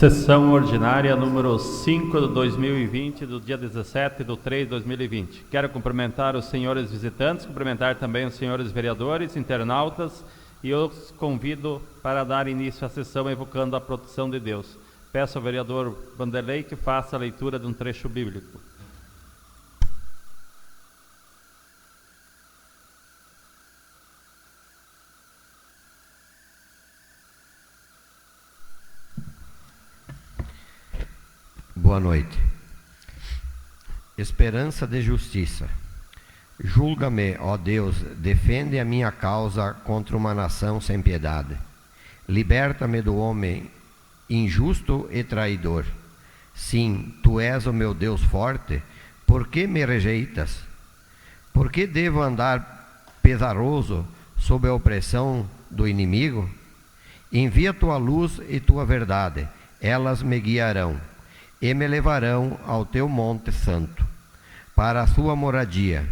Sessão ordinária número 5 de 2020, do dia 17 de 3 de 2020. Quero cumprimentar os senhores visitantes, cumprimentar também os senhores vereadores, internautas, e os convido para dar início à sessão evocando a proteção de Deus. Peço ao vereador Vanderlei que faça a leitura de um trecho bíblico. Boa noite. Esperança de justiça. Julga-me, ó Deus, defende a minha causa contra uma nação sem piedade. Liberta-me do homem injusto e traidor. Sim, tu és o meu Deus forte, por que me rejeitas? Por que devo andar pesaroso sob a opressão do inimigo? Envia tua luz e tua verdade, elas me guiarão e me levarão ao teu monte santo, para a sua moradia.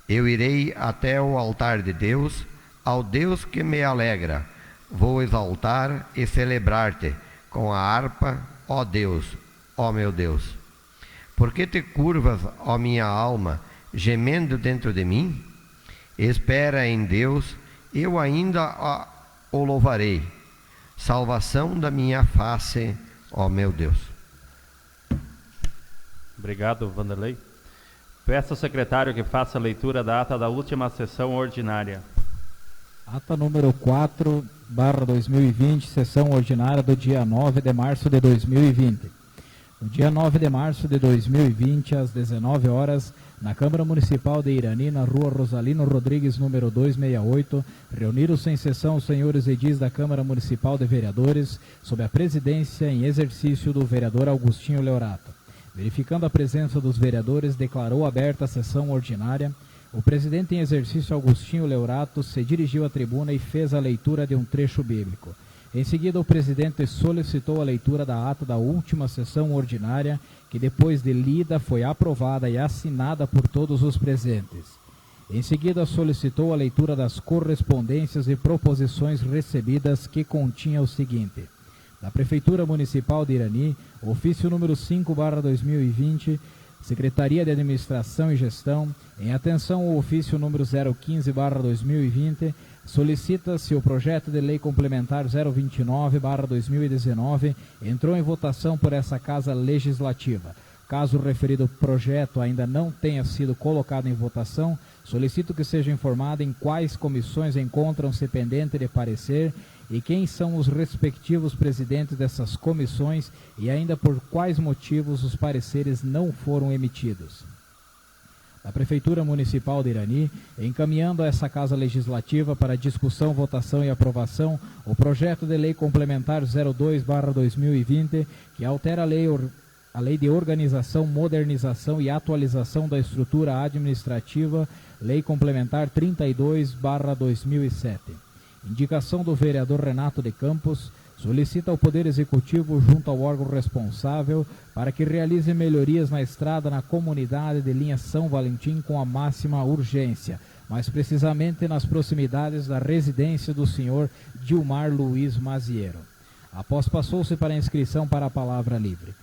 Eu irei até o altar de Deus, ao Deus que me alegra. Vou exaltar e celebrar-te com a harpa, ó Deus, ó meu Deus. Por que te curvas, ó minha alma, gemendo dentro de mim? Espera em Deus, eu ainda o louvarei. Salvação da minha face, ó meu Deus. Obrigado, Vanderlei. Peço ao secretário que faça a leitura da ata da última sessão ordinária. Ata número 4/2020, sessão ordinária do dia 9 de março de 2020. No dia 9 de março de 2020, às 19 horas, na Câmara Municipal de Irani, na rua Rosalino Rodrigues, número 268, reuniram-se em sessão os senhores edis da Câmara Municipal de Vereadores, sob a presidência em exercício do vereador Augustinho Leorato. Verificando a presença dos vereadores, declarou aberta a sessão ordinária. O presidente em exercício, Augustinho Leorato, se dirigiu à tribuna e fez a leitura de um trecho bíblico. Em seguida, o presidente solicitou a leitura da ata da última sessão ordinária, que depois de lida foi aprovada e assinada por todos os presentes. Em seguida, solicitou a leitura das correspondências e proposições recebidas, que continha o seguinte: da Prefeitura Municipal de Irani, ofício número 5/2020, Secretaria de Administração e Gestão, em atenção ao ofício número 015/2020, solicita-se o projeto de lei complementar 029/2019, entrou em votação por essa Casa Legislativa. Caso o referido projeto ainda não tenha sido colocado em votação, solicito que seja informado em quais comissões encontram-se pendente de parecer e quem são os respectivos presidentes dessas comissões e ainda por quais motivos os pareceres não foram emitidos. Da Prefeitura Municipal de Irani, encaminhando a essa Casa Legislativa para discussão, votação e aprovação o projeto de lei complementar 02/2020, que altera a lei de organização, modernização e atualização da estrutura administrativa, lei complementar 32/2007. Indicação do vereador Renato de Campos, solicita ao Poder Executivo junto ao órgão responsável para que realize melhorias na estrada na comunidade de linha São Valentim com a máxima urgência, mais precisamente nas proximidades da residência do senhor Dilmar Luiz Maziero. Após passou-se para a inscrição para a palavra livre.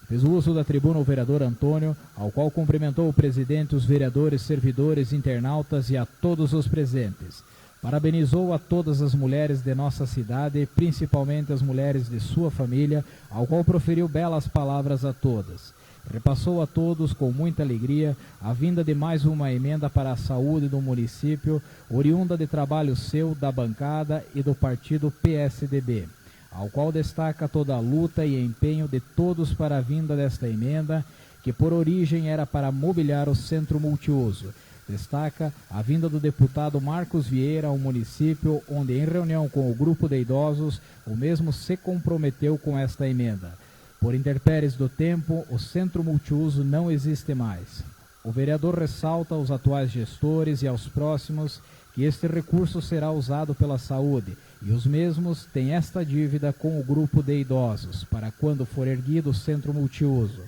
Fez uso da tribuna o vereador Antônio, ao qual cumprimentou o presidente, os vereadores, servidores, internautas e a todos os presentes. Parabenizou a todas as mulheres de nossa cidade, principalmente as mulheres de sua família, ao qual proferiu belas palavras a todas. Repassou a todos com muita alegria a vinda de mais uma emenda para a saúde do município, oriunda de trabalho seu, da bancada e do partido PSDB, ao qual destaca toda a luta e empenho de todos para a vinda desta emenda, que por origem era para mobiliar o centro multiuso. Destaca a vinda do deputado Marcos Vieira ao município, onde em reunião com o grupo de idosos, o mesmo se comprometeu com esta emenda. Por intempéries do tempo, o centro multiuso não existe mais. O vereador ressalta aos atuais gestores e aos próximos que este recurso será usado pela saúde, e os mesmos têm esta dívida com o grupo de idosos, para quando for erguido o centro multiuso.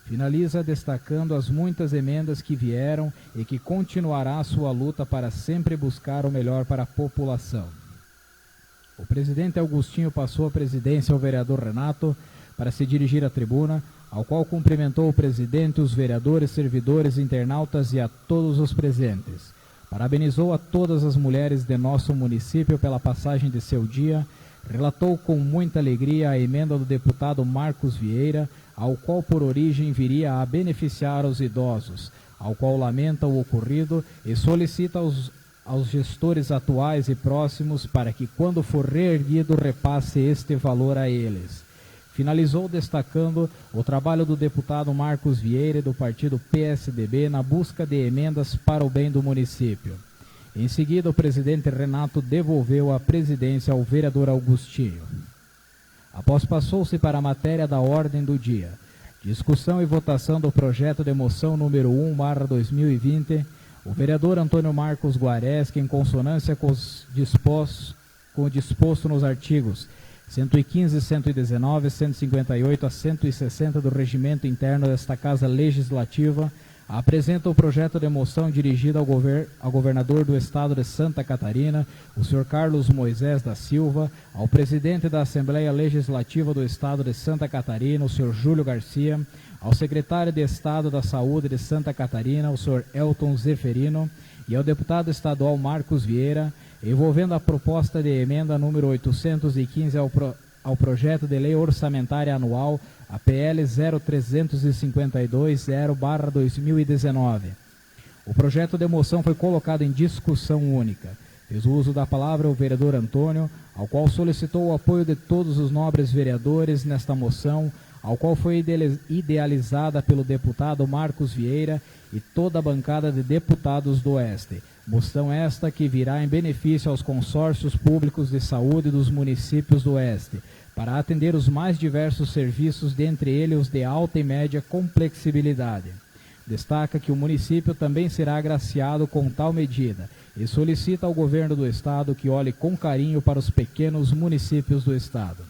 Finaliza destacando as muitas emendas que vieram e que continuará a sua luta para sempre buscar o melhor para a população. O presidente Augustinho passou a presidência ao vereador Renato para se dirigir à tribuna, ao qual cumprimentou o presidente, os vereadores, servidores, internautas e a todos os presentes. Parabenizou a todas as mulheres de nosso município pela passagem de seu dia, relatou com muita alegria a emenda do deputado Marcos Vieira, ao qual por origem viria a beneficiar os idosos, ao qual lamenta o ocorrido e solicita aos gestores atuais e próximos para que, quando for reerguido, repasse este valor a eles. Finalizou destacando o trabalho do deputado Marcos Vieira do partido PSDB na busca de emendas para o bem do município. Em seguida, o presidente Renato devolveu a presidência ao vereador Augustinho. Após passou-se para a matéria da ordem do dia. Discussão e votação do projeto de moção número 1/2020, o vereador Antônio Marcos Guareschi, em consonância com o disposto nos artigos 115, 119, 158 a 160 do regimento interno desta Casa Legislativa, apresenta o projeto de moção dirigido ao governador do estado de Santa Catarina, o senhor Carlos Moisés da Silva, ao presidente da Assembleia Legislativa do estado de Santa Catarina, o senhor Júlio Garcia, ao secretário de Estado da Saúde de Santa Catarina, o senhor Elton Zeferino, e ao deputado estadual Marcos Vieira, envolvendo a proposta de emenda número 815 ao projeto de lei orçamentária anual, a PL 0352-0/2019. O projeto de moção foi colocado em discussão única. Fez o uso da palavra o vereador Antônio, ao qual solicitou o apoio de todos os nobres vereadores nesta moção, ao qual foi idealizada pelo deputado Marcos Vieira e toda a bancada de deputados do Oeste. Moção esta que virá em benefício aos consórcios públicos de saúde dos municípios do Oeste, para atender os mais diversos serviços, dentre eles os de alta e média complexibilidade. Destaca que o município também será agraciado com tal medida e solicita ao governo do estado que olhe com carinho para os pequenos municípios do estado.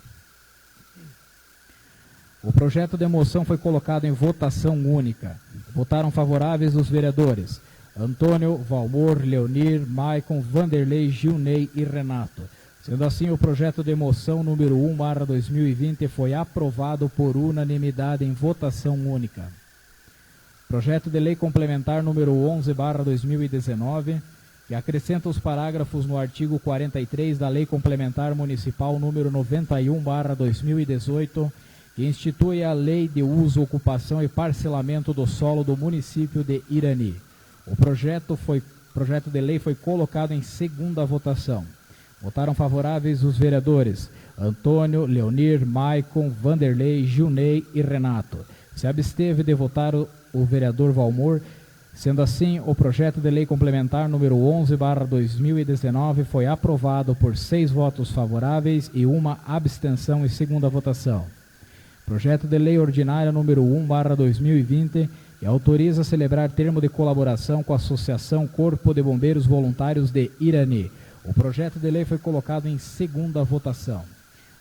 O projeto de moção foi colocado em votação única. Votaram favoráveis os vereadores Antônio, Valmor, Leonir, Maicon, Vanderlei, Gilney e Renato. Sendo assim, o projeto de moção número 1/2020 foi aprovado por unanimidade em votação única. Projeto de lei complementar número 11/2019, que acrescenta os parágrafos no artigo 43 da Lei Complementar Municipal número 91/2018, que institui a Lei de Uso, Ocupação e Parcelamento do Solo do município de Irani. O projeto de lei foi colocado em segunda votação. Votaram favoráveis os vereadores Antônio, Leonir, Maicon, Vanderlei, Gilney e Renato. Se absteve de votar o vereador Valmor. Sendo assim, o projeto de lei complementar número 11/2019 foi aprovado por 6 votos favoráveis e 1 abstenção em segunda votação. Projeto de lei ordinária número 1/2020, que autoriza a celebrar termo de colaboração com a Associação Corpo de Bombeiros Voluntários de Irani. O projeto de lei foi colocado em segunda votação.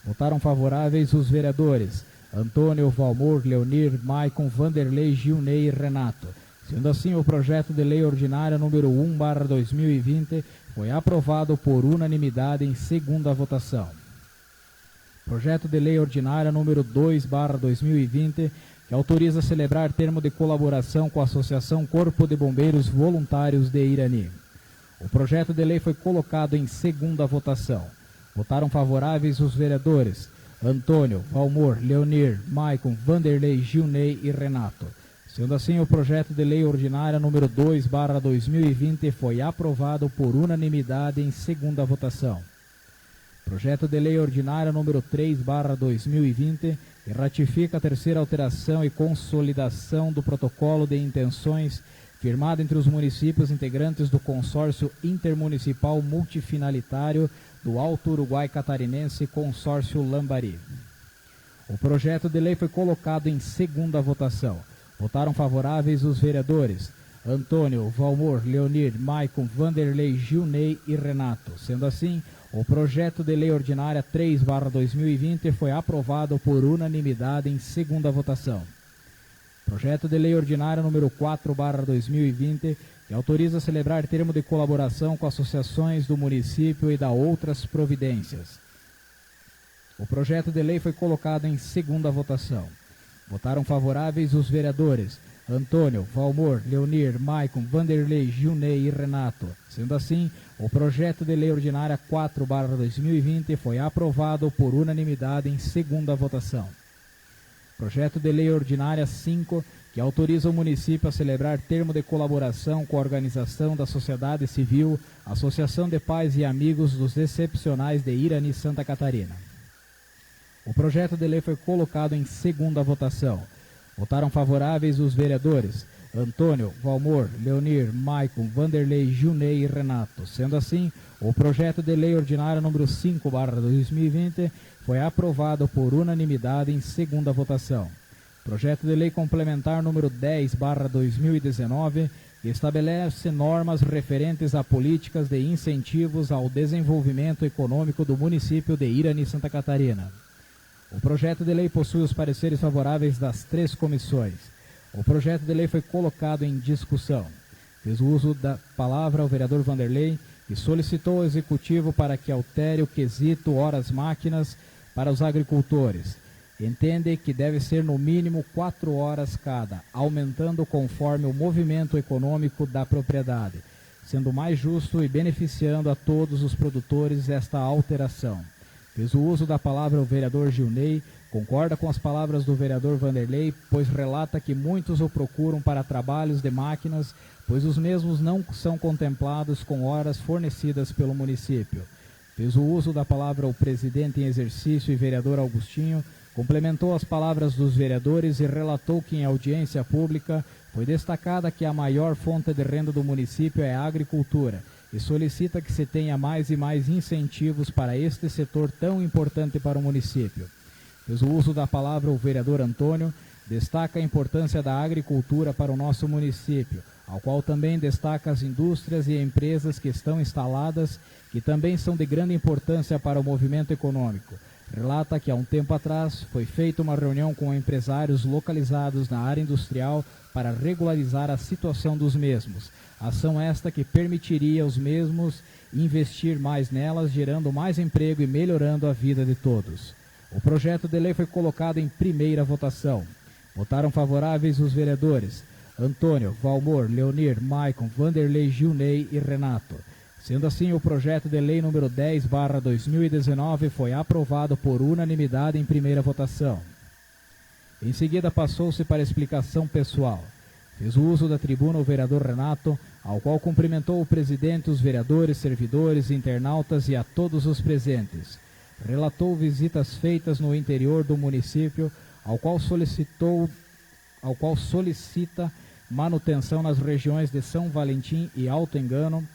Votaram favoráveis os vereadores Antônio, Valmor, Leonir, Maicon, Vanderlei, Gilney e Renato. Sendo assim, o projeto de lei ordinária número 1/2020 foi aprovado por unanimidade em segunda votação. Projeto de lei ordinária número 2/2020, que autoriza a celebrar termo de colaboração com a Associação Corpo de Bombeiros Voluntários de Irani. O projeto de lei foi colocado em segunda votação. Votaram favoráveis os vereadores Antônio, Valmor, Leonir, Maicon, Vanderlei, Gilney e Renato. Sendo assim, o projeto de lei ordinária número 2/2020 foi aprovado por unanimidade em segunda votação. Projeto de lei ordinária número 3/2020, que ratifica a terceira alteração e consolidação do protocolo de intenções firmado entre os municípios integrantes do consórcio intermunicipal multifinalitário do Alto Uruguai Catarinense Consórcio Lambari. O projeto de lei foi colocado em segunda votação. Votaram favoráveis os vereadores Antônio, Valmor, Leonir, Maicon, Vanderlei, Gilney e Renato. Sendo assim, o projeto de lei ordinária 3/2020 foi aprovado por unanimidade em segunda votação. Projeto de lei ordinária número 4/2020, que autoriza a celebrar termo de colaboração com associações do município e da outras providências. O projeto de lei foi colocado em segunda votação. Votaram favoráveis os vereadores Antônio, Valmor, Leonir, Maicon, Vanderlei, Gilney e Renato. Sendo assim, o projeto de lei ordinária 4/2020 foi aprovado por unanimidade em segunda votação. Projeto de lei ordinária 5, que autoriza o município a celebrar termo de colaboração com a organização da sociedade civil, Associação de Pais e Amigos dos Excepcionais de Irani, Santa Catarina. O projeto de lei foi colocado em segunda votação. Votaram favoráveis os vereadores Antônio, Valmor, Leonir, Maicon, Vanderlei, Gilney e Renato. Sendo assim, o projeto de lei ordinária número 5/2020 foi aprovado por unanimidade em segunda votação. Projeto de lei complementar número 10/2019, que estabelece normas referentes a políticas de incentivos ao desenvolvimento econômico do município de Irani, Santa Catarina. O projeto de lei possui os pareceres favoráveis das 3 comissões. O projeto de lei foi colocado em discussão. Fez o uso da palavra o vereador Vanderlei, que solicitou ao Executivo para que altere o quesito horas máquinas para os agricultores. Entende que deve ser no mínimo 4 horas cada, aumentando conforme o movimento econômico da propriedade, sendo mais justo e beneficiando a todos os produtores esta alteração. Fez o uso da palavra o vereador Gilney, concorda com as palavras do vereador Vanderlei, pois relata que muitos o procuram para trabalhos de máquinas, pois os mesmos não são contemplados com horas fornecidas pelo município. Fez o uso da palavra o presidente em exercício e vereador Augustinho, complementou as palavras dos vereadores e relatou que em audiência pública foi destacada que a maior fonte de renda do município é a agricultura, e solicita que se tenha mais e mais incentivos para este setor tão importante para o município. Fez o uso da palavra o vereador Antônio, destaca a importância da agricultura para o nosso município, ao qual também destaca as indústrias e empresas que estão instaladas, que também são de grande importância para o movimento econômico. Relata que há um tempo atrás foi feita uma reunião com empresários localizados na área industrial para regularizar a situação dos mesmos. Ação esta que permitiria aos mesmos investir mais nelas, gerando mais emprego e melhorando a vida de todos. O projeto de lei foi colocado em primeira votação. Votaram favoráveis os vereadores Antônio, Valmor, Leonir, Maicon, Vanderlei, Gilney e Renato. Sendo assim, o projeto de lei número 10/2019 foi aprovado por unanimidade em primeira votação. Em seguida, passou-se para explicação pessoal. Fez o uso da tribuna o vereador Renato, ao qual cumprimentou o presidente, os vereadores, servidores, internautas e a todos os presentes. Relatou visitas feitas no interior do município, ao qual solicita manutenção nas regiões de São Valentim e Alto Engano.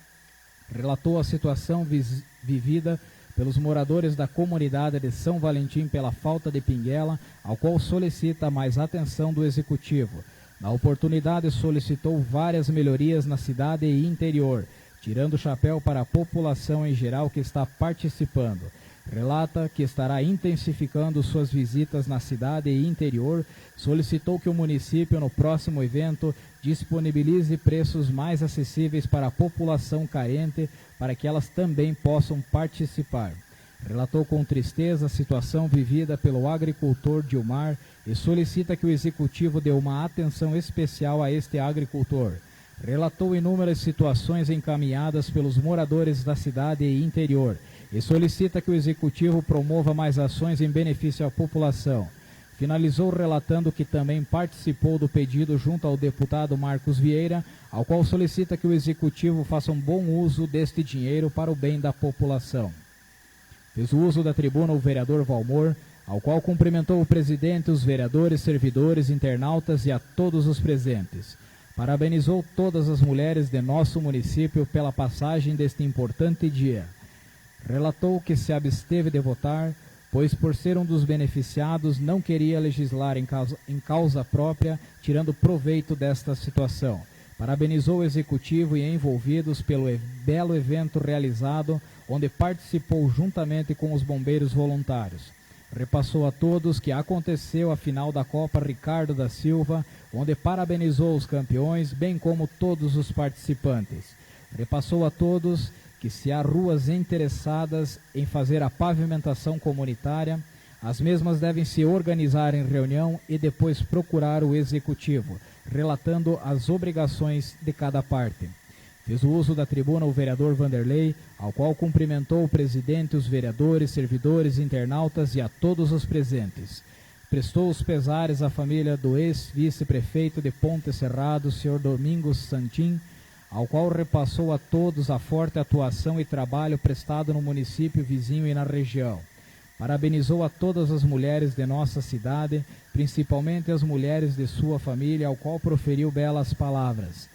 Relatou a situação vivida pelos moradores da comunidade de São Valentim pela falta de pinguela, ao qual solicita mais atenção do Executivo. Na oportunidade, solicitou várias melhorias na cidade e interior, tirando o chapéu para a população em geral que está participando. Relata que estará intensificando suas visitas na cidade e interior, solicitou que o município, no próximo evento, disponibilize preços mais acessíveis para a população carente, para que elas também possam participar. Relatou com tristeza a situação vivida pelo agricultor Dilmar e solicita que o Executivo dê uma atenção especial a este agricultor. Relatou inúmeras situações encaminhadas pelos moradores da cidade e interior e solicita que o Executivo promova mais ações em benefício à população. Finalizou relatando que também participou do pedido junto ao deputado Marcos Vieira, ao qual solicita que o Executivo faça um bom uso deste dinheiro para o bem da população. Fez o uso da tribuna o vereador Valmor, ao qual cumprimentou o presidente, os vereadores, servidores, internautas e a todos os presentes. Parabenizou todas as mulheres de nosso município pela passagem deste importante dia. Relatou que se absteve de votar, pois por ser um dos beneficiados não queria legislar em causa própria, tirando proveito desta situação. Parabenizou o Executivo e envolvidos pelo belo evento realizado, onde participou juntamente com os bombeiros voluntários. Repassou a todos que aconteceu a final da Copa Ricardo da Silva, onde parabenizou os campeões, bem como todos os participantes. Repassou a todos que se há ruas interessadas em fazer a pavimentação comunitária, as mesmas devem se organizar em reunião e depois procurar o Executivo, relatando as obrigações de cada parte. Fez o uso da tribuna o vereador Vanderlei, ao qual cumprimentou o presidente, os vereadores, servidores, internautas e a todos os presentes. Prestou os pesares à família do ex-vice-prefeito de Ponte Serrado, Sr. Domingos Santin, ao qual repassou a todos a forte atuação e trabalho prestado no município vizinho e na região. Parabenizou a todas as mulheres de nossa cidade, principalmente as mulheres de sua família, ao qual proferiu belas palavras.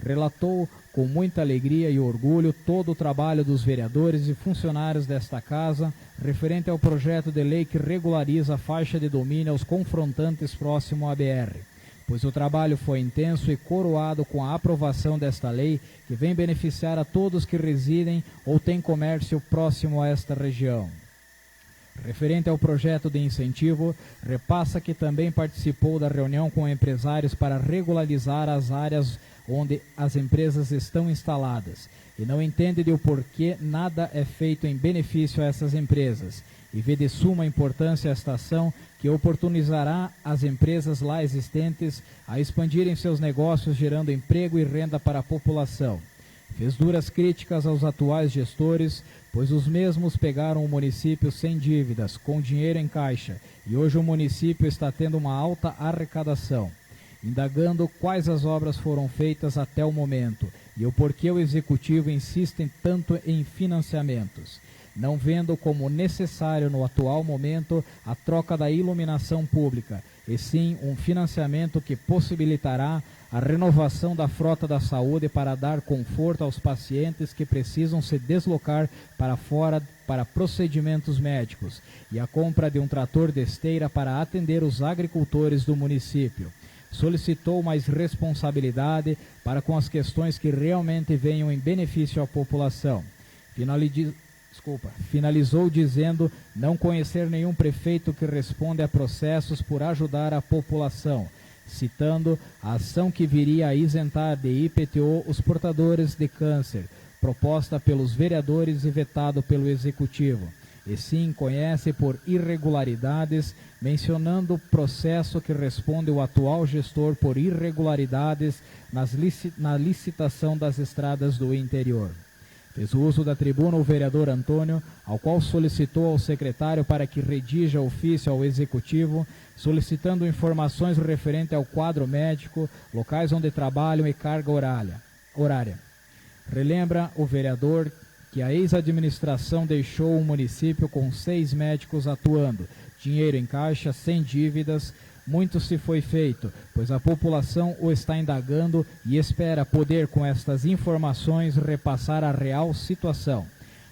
Relatou com muita alegria e orgulho todo o trabalho dos vereadores e funcionários desta casa, referente ao projeto de lei que regulariza a faixa de domínio aos confrontantes próximo à BR, pois o trabalho foi intenso e coroado com a aprovação desta lei, que vem beneficiar a todos que residem ou têm comércio próximo a esta região. Referente ao projeto de incentivo, repassa que também participou da reunião com empresários para regularizar as áreas onde as empresas estão instaladas e não entende de o porquê nada é feito em benefício a essas empresas e vê de suma importância esta ação que oportunizará as empresas lá existentes a expandirem seus negócios, gerando emprego e renda para a população. Fez duras críticas aos atuais gestores, pois os mesmos pegaram o município sem dívidas, com dinheiro em caixa, e hoje o município está tendo uma alta arrecadação, indagando quais as obras foram feitas até o momento e o porquê o Executivo insiste tanto em financiamentos, não vendo como necessário no atual momento a troca da iluminação pública, e sim um financiamento que possibilitará a renovação da frota da saúde para dar conforto aos pacientes que precisam se deslocar para fora para procedimentos médicos e a compra de um trator de esteira para atender os agricultores do município. Solicitou mais responsabilidade para com as questões que realmente venham em benefício à população. Finalizou dizendo não conhecer nenhum prefeito que responde a processos por ajudar a população, citando a ação que viria a isentar de IPTU os portadores de câncer, proposta pelos vereadores e vetado pelo Executivo. E sim conhece por irregularidades, mencionando o processo que responde o atual gestor por irregularidades na licitação das estradas do interior. Fez o uso da tribuna o vereador Antônio, ao qual solicitou ao secretário para que redija ofício ao Executivo, solicitando informações referente ao quadro médico, locais onde trabalham e carga horária. Relembra o vereador que a ex-administração deixou o município com 6 médicos atuando, dinheiro em caixa, sem dívidas. Muito se foi feito, pois a população o está indagando e espera poder, com estas informações, repassar a real situação.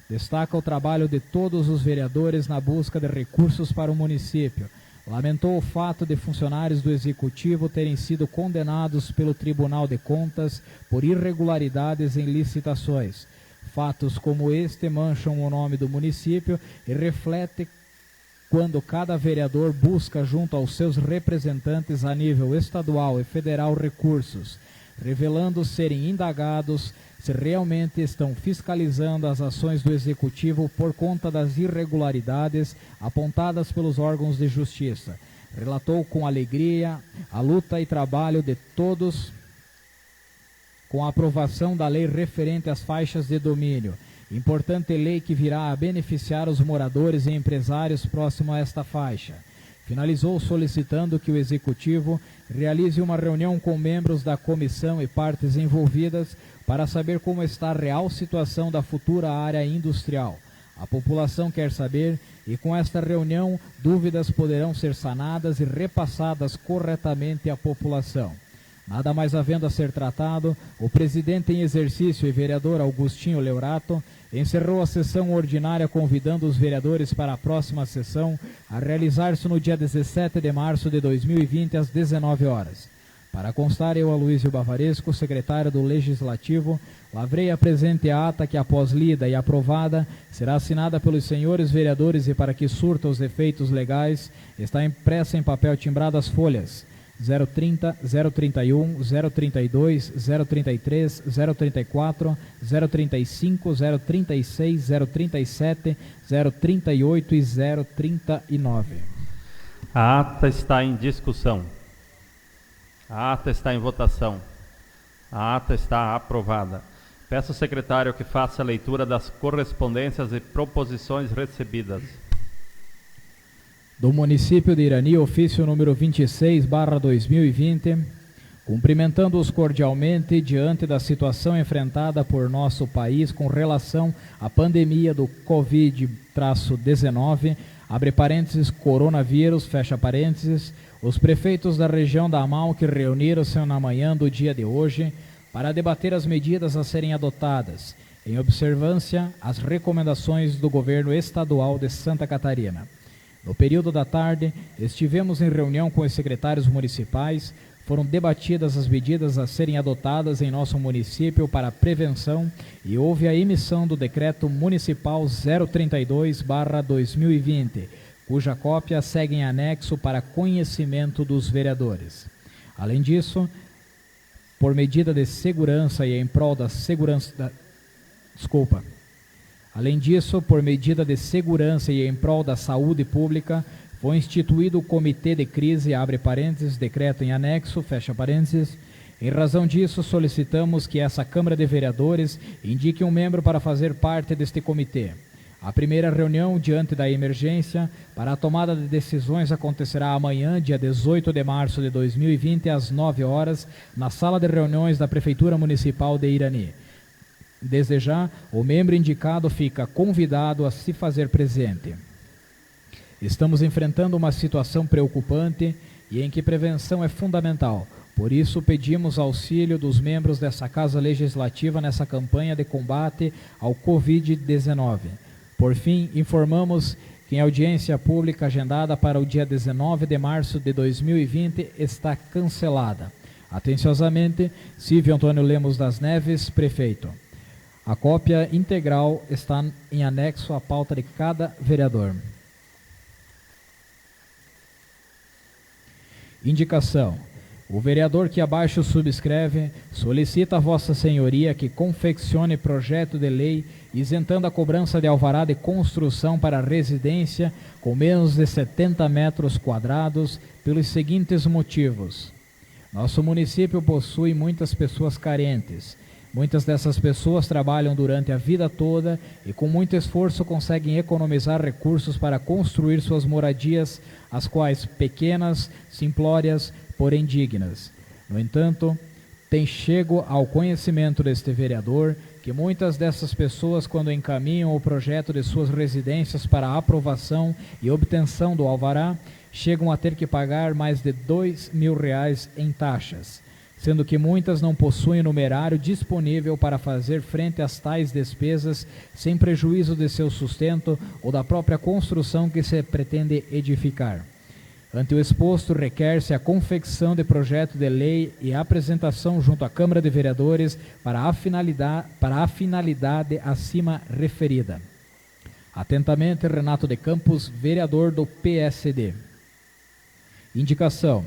Destaca o trabalho de todos os vereadores na busca de recursos para o município. Lamentou o fato de funcionários do Executivo terem sido condenados pelo Tribunal de Contas por irregularidades em licitações. Fatos como este mancham o nome do município e refletem quando cada vereador busca junto aos seus representantes a nível estadual e federal recursos, revelando serem indagados se realmente estão fiscalizando as ações do Executivo por conta das irregularidades apontadas pelos órgãos de justiça. Relatou com alegria a luta e trabalho de todos com a aprovação da lei referente às faixas de domínio. Importante lei que virá a beneficiar os moradores e empresários próximo a esta faixa. Finalizou solicitando que o Executivo realize uma reunião com membros da comissão e partes envolvidas para saber como está a real situação da futura área industrial. A população quer saber e com esta reunião dúvidas poderão ser sanadas e repassadas corretamente à população. Nada mais havendo a ser tratado, o presidente em exercício e vereador Augustinho Leurato encerrou a sessão ordinária convidando os vereadores para a próxima sessão a realizar-se no dia 17 de março de 2020 às 19 horas. Para constar, eu, Aloysio Bavaresco, secretário do Legislativo, lavrei a presente ata que, após lida e aprovada, será assinada pelos senhores vereadores e para que surta os efeitos legais, está impressa em papel timbrado as folhas. 030, 031, 032, 033, 034, 035, 036, 037, 038 e 039. A ata está em discussão. A ata está em votação. A ata está aprovada. Peço ao secretário que faça a leitura das correspondências e proposições recebidas. Do município de Irani, ofício número 26/2020, cumprimentando-os cordialmente diante da situação enfrentada por nosso país com relação à pandemia do Covid-19, abre parênteses, coronavírus, fecha parênteses, os prefeitos da região da AMAL que reuniram-se na manhã do dia de hoje para debater as medidas a serem adotadas, em observância às recomendações do governo estadual de Santa Catarina. No período da tarde, estivemos em reunião com os secretários municipais, foram debatidas as medidas a serem adotadas em nosso município para a prevenção e houve a emissão do Decreto Municipal 032/2020, cuja cópia segue em anexo para conhecimento dos vereadores. Além disso, por medida de segurança e em prol da segurança... Além disso, por medida de segurança e em prol da saúde pública, foi instituído o Comitê de Crise, abre parênteses, decreto em anexo, fecha parênteses. Em razão disso, solicitamos que essa Câmara de Vereadores indique um membro para fazer parte deste comitê. A primeira reunião, diante da emergência, para a tomada de decisões acontecerá amanhã, dia 18 de março de 2020, às 9 horas, na sala de reuniões da Prefeitura Municipal de Irani. Desde já, o membro indicado fica convidado a se fazer presente. Estamos enfrentando uma situação preocupante e em que prevenção é fundamental. Por isso, pedimos auxílio dos membros dessa Casa Legislativa nessa campanha de combate ao Covid-19. Por fim, informamos que a audiência pública agendada para o dia 19 de março de 2020 está cancelada. Atenciosamente, Silvio Antônio Lemos das Neves, prefeito. A cópia integral está em anexo à pauta de cada vereador. Indicação. O vereador que abaixo subscreve solicita a Vossa Senhoria que confeccione projeto de lei isentando a cobrança de alvará de construção para residência com menos de 70 metros quadrados pelos seguintes motivos. Nosso município possui muitas pessoas carentes. Muitas dessas pessoas trabalham durante a vida toda e com muito esforço conseguem economizar recursos para construir suas moradias, as quais pequenas, simplórias, porém dignas. No entanto, tem chego ao conhecimento deste vereador que muitas dessas pessoas, quando encaminham o projeto de suas residências para a aprovação e obtenção do alvará, chegam a ter que pagar mais de R$2.000 em taxas, sendo que muitas não possuem numerário disponível para fazer frente às tais despesas sem prejuízo de seu sustento ou da própria construção que se pretende edificar. Ante o exposto, requer-se a confecção de projeto de lei e a apresentação junto à Câmara de Vereadores para a finalidade acima referida. Atentamente, Renato de Campos, vereador do PSD. Indicação.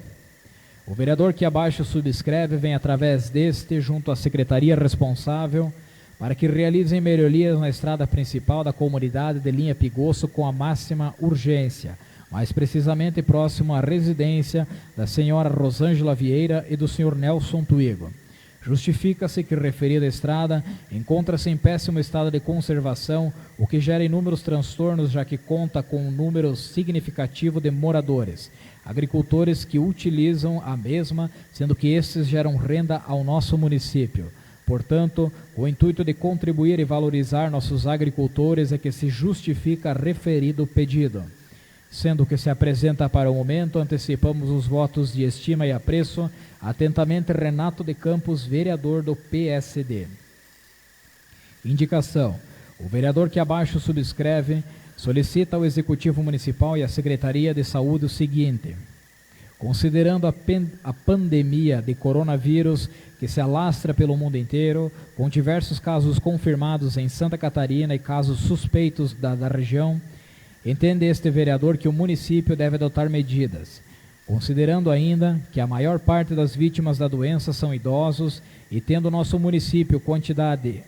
O vereador que abaixo subscreve vem através deste junto à secretaria responsável para que realizem melhorias na estrada principal da comunidade de Linha Pigoço com a máxima urgência, mais precisamente próximo à residência da senhora Rosângela Vieira e do senhor Nelson Tuigo. Justifica-se que referida estrada encontra-se em péssimo estado de conservação, o que gera inúmeros transtornos, já que conta com um número significativo de moradores, agricultores que utilizam a mesma, sendo que estes geram renda ao nosso município. Portanto, o intuito de contribuir e valorizar nossos agricultores é que se justifica referido pedido. Sendo que se apresenta para o momento, antecipamos os votos de estima e apreço. Atentamente, Renato de Campos, vereador do PSD. Indicação. O vereador que abaixo subscreve solicita ao Executivo Municipal e à Secretaria de Saúde o seguinte: considerando a pandemia de coronavírus que se alastra pelo mundo inteiro, com diversos casos confirmados em Santa Catarina e casos suspeitos da região, entende este vereador que o município deve adotar medidas, considerando ainda que a maior parte das vítimas da doença são idosos e tendo nosso município quantidade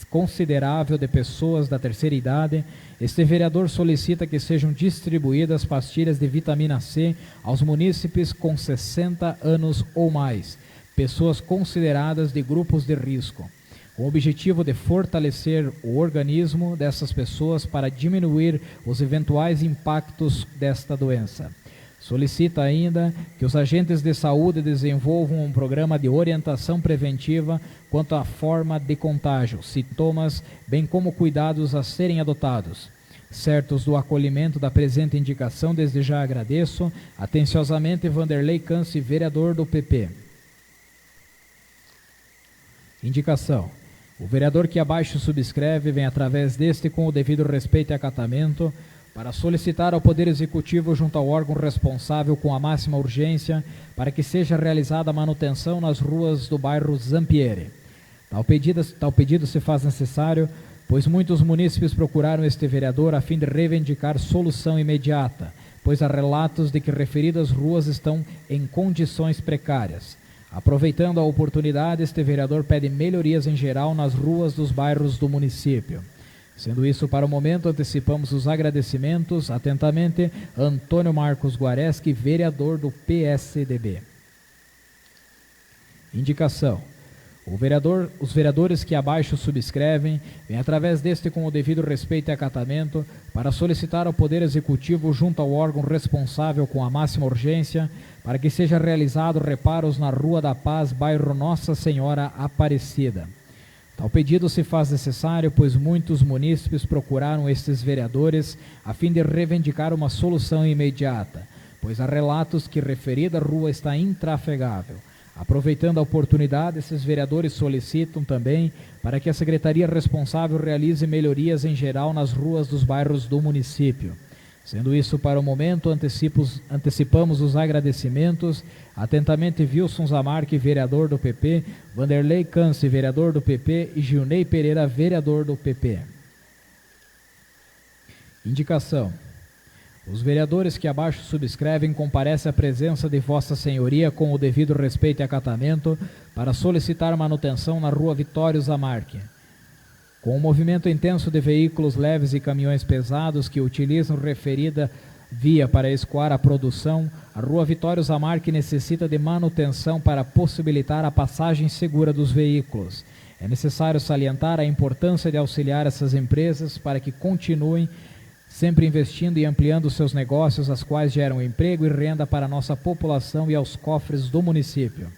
considerável de pessoas da terceira idade, este vereador solicita que sejam distribuídas pastilhas de vitamina C aos munícipes com 60 anos ou mais, pessoas consideradas de grupos de risco, com o objetivo de fortalecer o organismo dessas pessoas para diminuir os eventuais impactos desta doença. Solicita ainda que os agentes de saúde desenvolvam um programa de orientação preventiva quanto à forma de contágio, sintomas, bem como cuidados a serem adotados. Certos do acolhimento da presente indicação, desde já agradeço. Atenciosamente, Vanderlei Câncio, vereador do PP. Indicação. O vereador que abaixo subscreve vem através deste com o devido respeito e acatamento para solicitar ao Poder Executivo junto ao órgão responsável com a máxima urgência para que seja realizada a manutenção nas ruas do bairro Zampieri. Tal pedido se faz necessário, pois muitos munícipes procuraram este vereador a fim de reivindicar solução imediata, pois há relatos de que referidas ruas estão em condições precárias. Aproveitando a oportunidade, este vereador pede melhorias em geral nas ruas dos bairros do município. Sendo isso, para o momento, antecipamos os agradecimentos. Atentamente, Antônio Marcos Guareschi, vereador do PSDB. Indicação. Os vereadores que abaixo subscrevem vêm através deste com o devido respeito e acatamento para solicitar ao Poder Executivo junto ao órgão responsável com a máxima urgência para que seja realizado reparos na Rua da Paz, bairro Nossa Senhora Aparecida. Tal pedido se faz necessário, pois muitos munícipes procuraram estes vereadores a fim de reivindicar uma solução imediata, pois há relatos que referida rua está intrafegável. Aproveitando a oportunidade, esses vereadores solicitam também para que a secretaria responsável realize melhorias em geral nas ruas dos bairros do município. Sendo isso, para o momento, antecipamos os agradecimentos. Atentamente, Wilson Zamarque, vereador do PP, Vanderlei Câncio, vereador do PP, e Gilney Pereira, vereador do PP. Indicação. Os vereadores que abaixo subscrevem comparecem à presença de Vossa Senhoria com o devido respeito e acatamento para solicitar manutenção na Rua Vitório Zamarque. Com o movimento intenso de veículos leves e caminhões pesados que utilizam referida via para escoar a produção, a Rua Vitório Zamarque necessita de manutenção para possibilitar a passagem segura dos veículos. É necessário salientar a importância de auxiliar essas empresas para que continuem sempre investindo e ampliando seus negócios, as quais geram emprego e renda para a nossa população e aos cofres do município.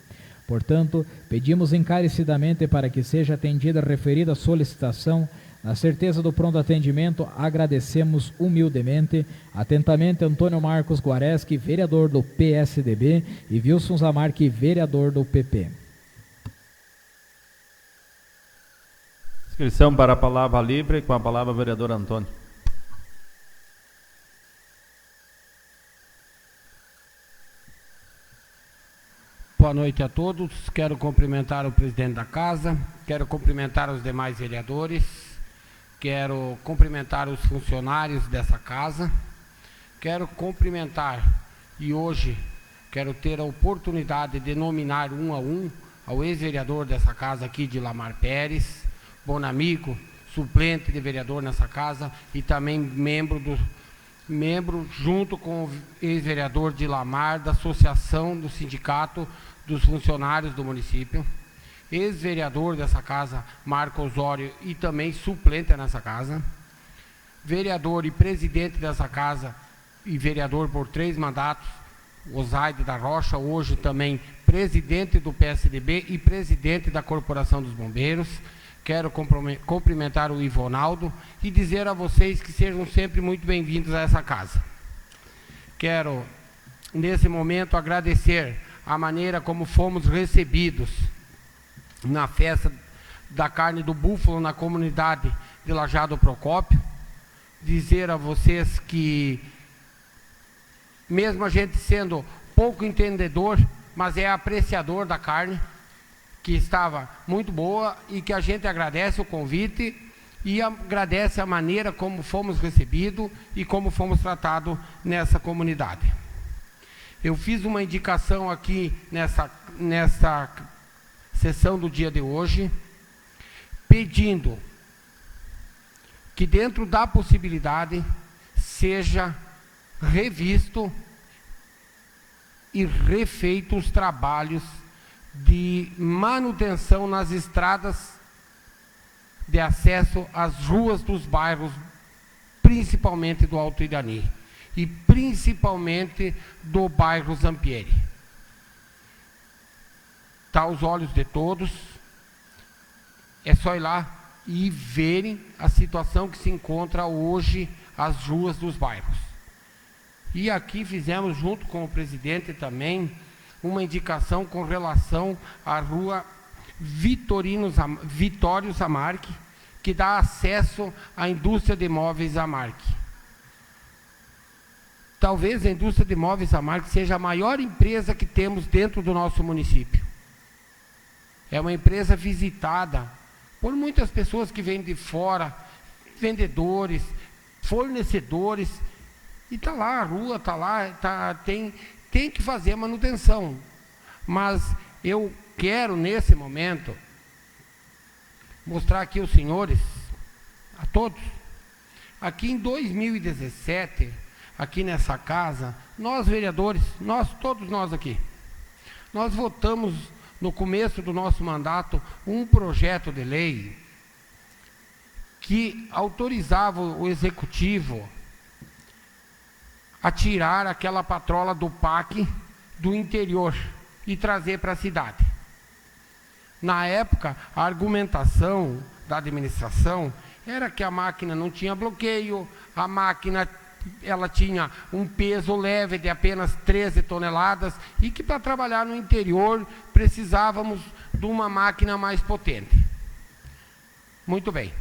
Portanto, pedimos encarecidamente para que seja atendida a referida solicitação. Na certeza do pronto atendimento, agradecemos humildemente. Atentamente, Antônio Marcos Guareschi, vereador do PSDB, e Wilson Zamarque, vereador do PP. Inscrição para a palavra livre, com a palavra o vereador Antônio. Boa noite a todos. Quero cumprimentar o presidente da casa, quero cumprimentar os demais vereadores, quero cumprimentar os funcionários dessa casa, quero cumprimentar e hoje quero ter a oportunidade de nominar um a um ao ex-vereador dessa casa aqui, Dilamar Pérez, bom amigo, suplente de vereador nessa casa e também membro junto com o ex-vereador Dilamar da Associação do Sindicato dos Funcionários do Município, ex-vereador dessa casa, Marco Osório, e também suplente nessa casa, vereador e presidente dessa casa e vereador por 3 mandatos, Osaide da Rocha, hoje também presidente do PSDB e presidente da Corporação dos Bombeiros. Quero cumprimentar o Ivonaldo e dizer a vocês que sejam sempre muito bem-vindos a essa casa. Quero, nesse momento, agradecer a maneira como fomos recebidos na festa da carne do búfalo na comunidade de Lajado Procópio. Dizer a vocês que, mesmo a gente sendo pouco entendedor, mas é apreciador da carne, que estava muito boa e que a gente agradece o convite e agradece a maneira como fomos recebidos e como fomos tratados nessa comunidade. eu fiz uma indicação aqui nessa sessão do dia de hoje, pedindo que dentro da possibilidade seja revisto e refeito os trabalhos de manutenção nas estradas de acesso às ruas dos bairros, principalmente do Alto Irani e principalmente do bairro Zampieri. Está aos olhos de todos, é só ir lá e verem a situação que se encontra hoje as ruas dos bairros. E aqui fizemos, junto com o presidente também, uma indicação com relação à rua Vitório Zamarque, que dá acesso à indústria de móveis Zamarque. Talvez a indústria de móveis Zamarque seja a maior empresa que temos dentro do nosso município. É uma empresa visitada por muitas pessoas que vêm de fora, vendedores, fornecedores, e está lá, a rua está lá, tem que fazer a manutenção. Mas eu quero, nesse momento, mostrar aqui aos senhores, a todos, aqui em 2017, aqui nessa casa, nós vereadores, todos nós aqui, nós votamos no começo do nosso mandato um projeto de lei que autorizava o executivo a tirar aquela patrola do PAC do interior e trazer para a cidade. Na época, a argumentação da administração era que a máquina não tinha bloqueio, a máquina ela tinha um peso leve de apenas 13 toneladas e que para trabalhar no interior precisávamos de uma máquina mais potente. Muito bem.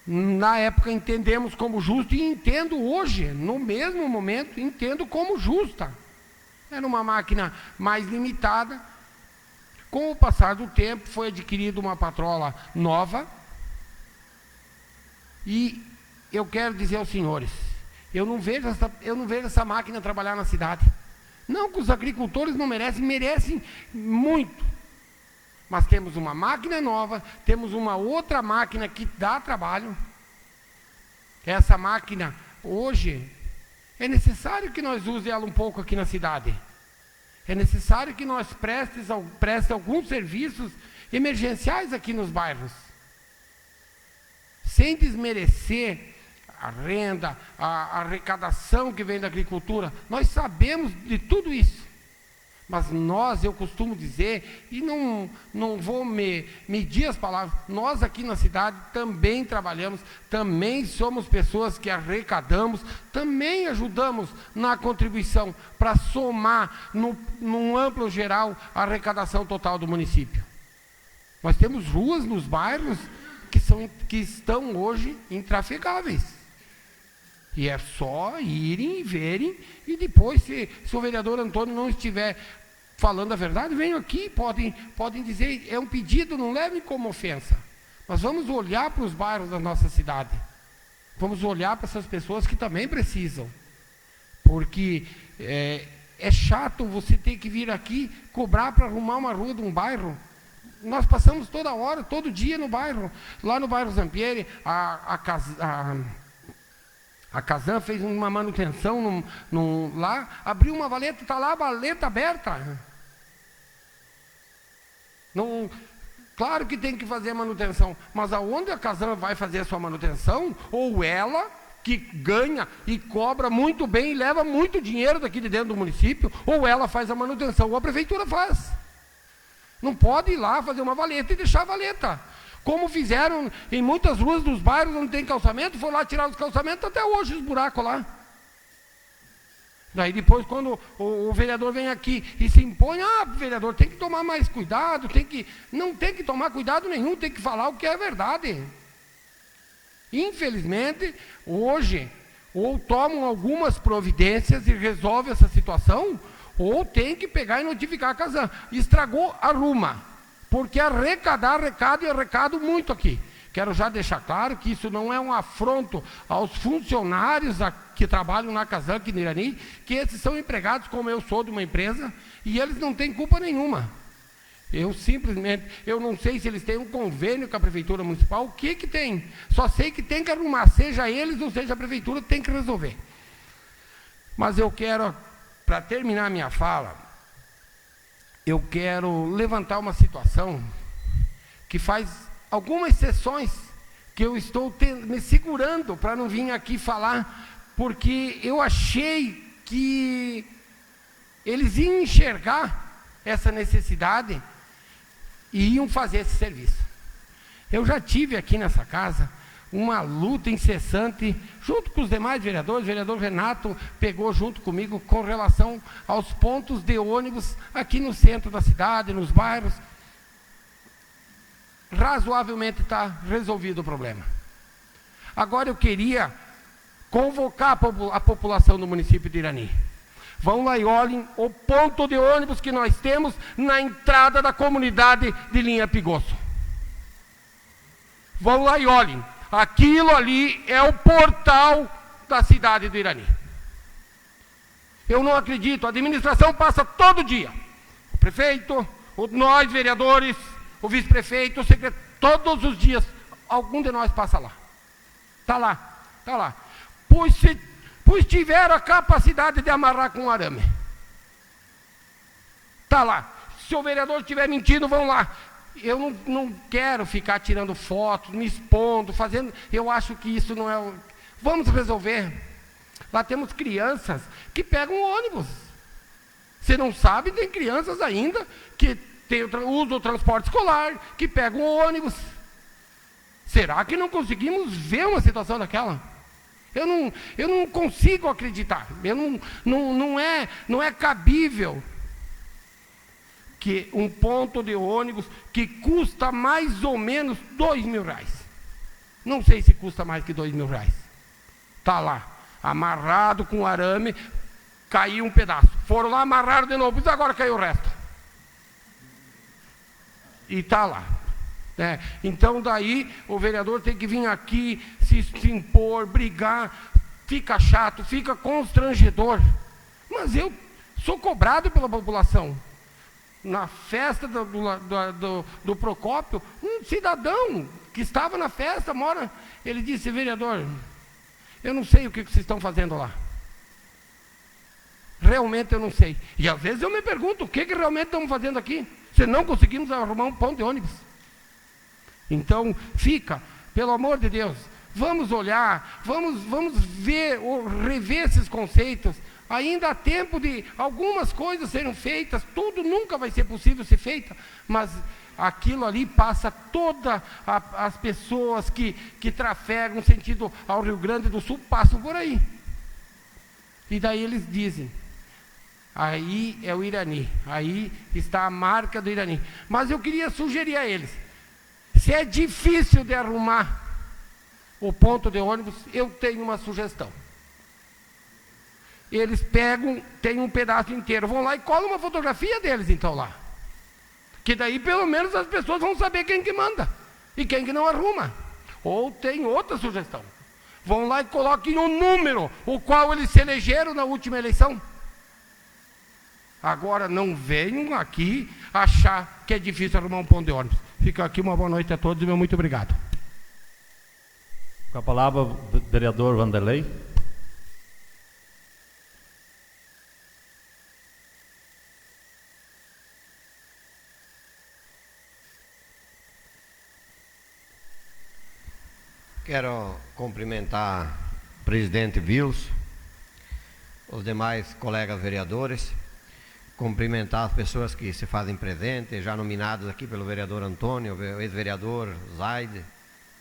Na época entendemos como justo e entendo hoje, no mesmo momento, entendo como justa. Era uma máquina mais limitada. Com o passar do tempo foi adquirida uma patrola nova e eu quero dizer aos senhores, eu não vejo essa máquina trabalhar na cidade. Não que os agricultores não merecem, merecem muito. Mas temos uma máquina nova, temos uma outra máquina que dá trabalho. Essa máquina, hoje, é necessário que nós usemos ela um pouco aqui na cidade. É necessário que nós prestemos alguns serviços emergenciais aqui nos bairros. Sem desmerecer a renda, a arrecadação que vem da agricultura. Nós sabemos de tudo isso. Mas eu costumo dizer, e não vou medir as palavras, nós aqui na cidade também trabalhamos, também somos pessoas que arrecadamos, também ajudamos na contribuição para somar, num amplo geral, a arrecadação total do município. Nós temos ruas nos bairros que estão hoje intrafegáveis. E é só irem e verem, e depois, se o vereador Antônio não estiver falando a verdade, venham aqui, podem dizer, é um pedido, não levem como ofensa. Mas vamos olhar para os bairros da nossa cidade. Vamos olhar para essas pessoas que também precisam. Porque é chato você ter que vir aqui cobrar para arrumar uma rua de um bairro. Nós passamos toda hora, todo dia no bairro. Lá no bairro Zampieri, a Casan fez uma manutenção lá, abriu uma valeta, está lá a valeta aberta. Claro que tem que fazer a manutenção, mas aonde a Casan vai fazer a sua manutenção? Ou ela, que ganha e cobra muito bem e leva muito dinheiro daqui de dentro do município, ou ela faz a manutenção, ou a prefeitura faz. Não pode ir lá fazer uma valeta e deixar a valeta. Como fizeram em muitas ruas dos bairros onde tem calçamento, foram lá tirar os calçamentos, até hoje os buracos lá. Daí depois, quando o vereador vem aqui e se impõe, vereador, tem que tomar mais cuidado, não tem que tomar cuidado nenhum, tem que falar o que é verdade. Infelizmente, hoje, ou tomam algumas providências e resolvem essa situação, ou tem que pegar e notificar a Casan. Estragou, arruma. Porque arrecado e arrecado muito aqui. Quero já deixar claro que isso não é um afronto aos funcionários que trabalham na Casan aqui no Irani, que esses são empregados como eu sou de uma empresa, e eles não têm culpa nenhuma. Eu não sei se eles têm um convênio com a Prefeitura Municipal, o que tem. Só sei que tem que arrumar, seja eles ou seja a Prefeitura, tem que resolver. Mas eu quero, para terminar a minha fala, eu quero levantar uma situação que faz algumas sessões que eu estou me segurando para não vir aqui falar, porque eu achei que eles iam enxergar essa necessidade e iam fazer esse serviço. Eu já tive aqui nessa casa uma luta incessante, junto com os demais vereadores. O vereador Renato pegou junto comigo com relação aos pontos de ônibus aqui no centro da cidade, nos bairros. Razoavelmente está resolvido o problema. Agora eu queria convocar a população do município de Irani. Vão lá e olhem o ponto de ônibus que nós temos na entrada da comunidade de Linha Pigosso. Vão lá e olhem. Aquilo ali é o portal da cidade do Irani. Eu não acredito. A administração passa todo dia. O prefeito, nós vereadores, o vice-prefeito, o secretário, todos os dias, algum de nós passa lá. Está lá, está lá. Pois tiveram a capacidade de amarrar com um arame. Está lá. Se o vereador estiver mentindo, vão lá. Eu não quero ficar tirando fotos, me expondo, fazendo... Eu acho que isso não é... Vamos resolver. Lá temos crianças que pegam ônibus. Você não sabe, tem crianças ainda que usam o transporte escolar, que pegam ônibus. Será que não conseguimos ver uma situação daquela? Eu não consigo acreditar. Não é cabível que um ponto de ônibus que custa mais ou menos R$2.000. Não sei se custa mais que R$2.000. Está lá, amarrado com arame, caiu um pedaço. Foram lá, amarraram de novo, e agora caiu o resto. E está lá. Então daí o vereador tem que vir aqui, se impor, brigar, fica chato, fica constrangedor. Mas eu sou cobrado pela população. Na festa do Procópio, um cidadão que estava na festa, ele disse: vereador, eu não sei o que vocês estão fazendo lá. Realmente eu não sei. E às vezes eu me pergunto, o que realmente estamos fazendo aqui? Se não conseguimos arrumar um ponto de ônibus. Então, pelo amor de Deus, vamos olhar, vamos ver, rever esses conceitos. Ainda há tempo de algumas coisas serem feitas, tudo nunca vai ser possível ser feito, mas aquilo ali passa todas as pessoas que trafegam sentido ao Rio Grande do Sul, passam por aí. E daí eles dizem, aí é o Irani, aí está a marca do Irani. Mas eu queria sugerir a eles, se é difícil de arrumar o ponto de ônibus, eu tenho uma sugestão. Eles pegam, tem um pedaço inteiro, vão lá e colam uma fotografia deles então lá. Que daí pelo menos as pessoas vão saber quem que manda e quem que não arruma. Ou tem outra sugestão. Vão lá e coloquem um número, o qual eles se elegeram na última eleição. Agora não venham aqui achar que é difícil arrumar um ponto de ônibus. Fica aqui, uma boa noite a todos e meu muito obrigado. Com a palavra o vereador Vanderlei. Quero cumprimentar o presidente Wilson, os demais colegas vereadores, cumprimentar as pessoas que se fazem presentes, já nominadas aqui pelo vereador Antônio, o ex-vereador Zaide,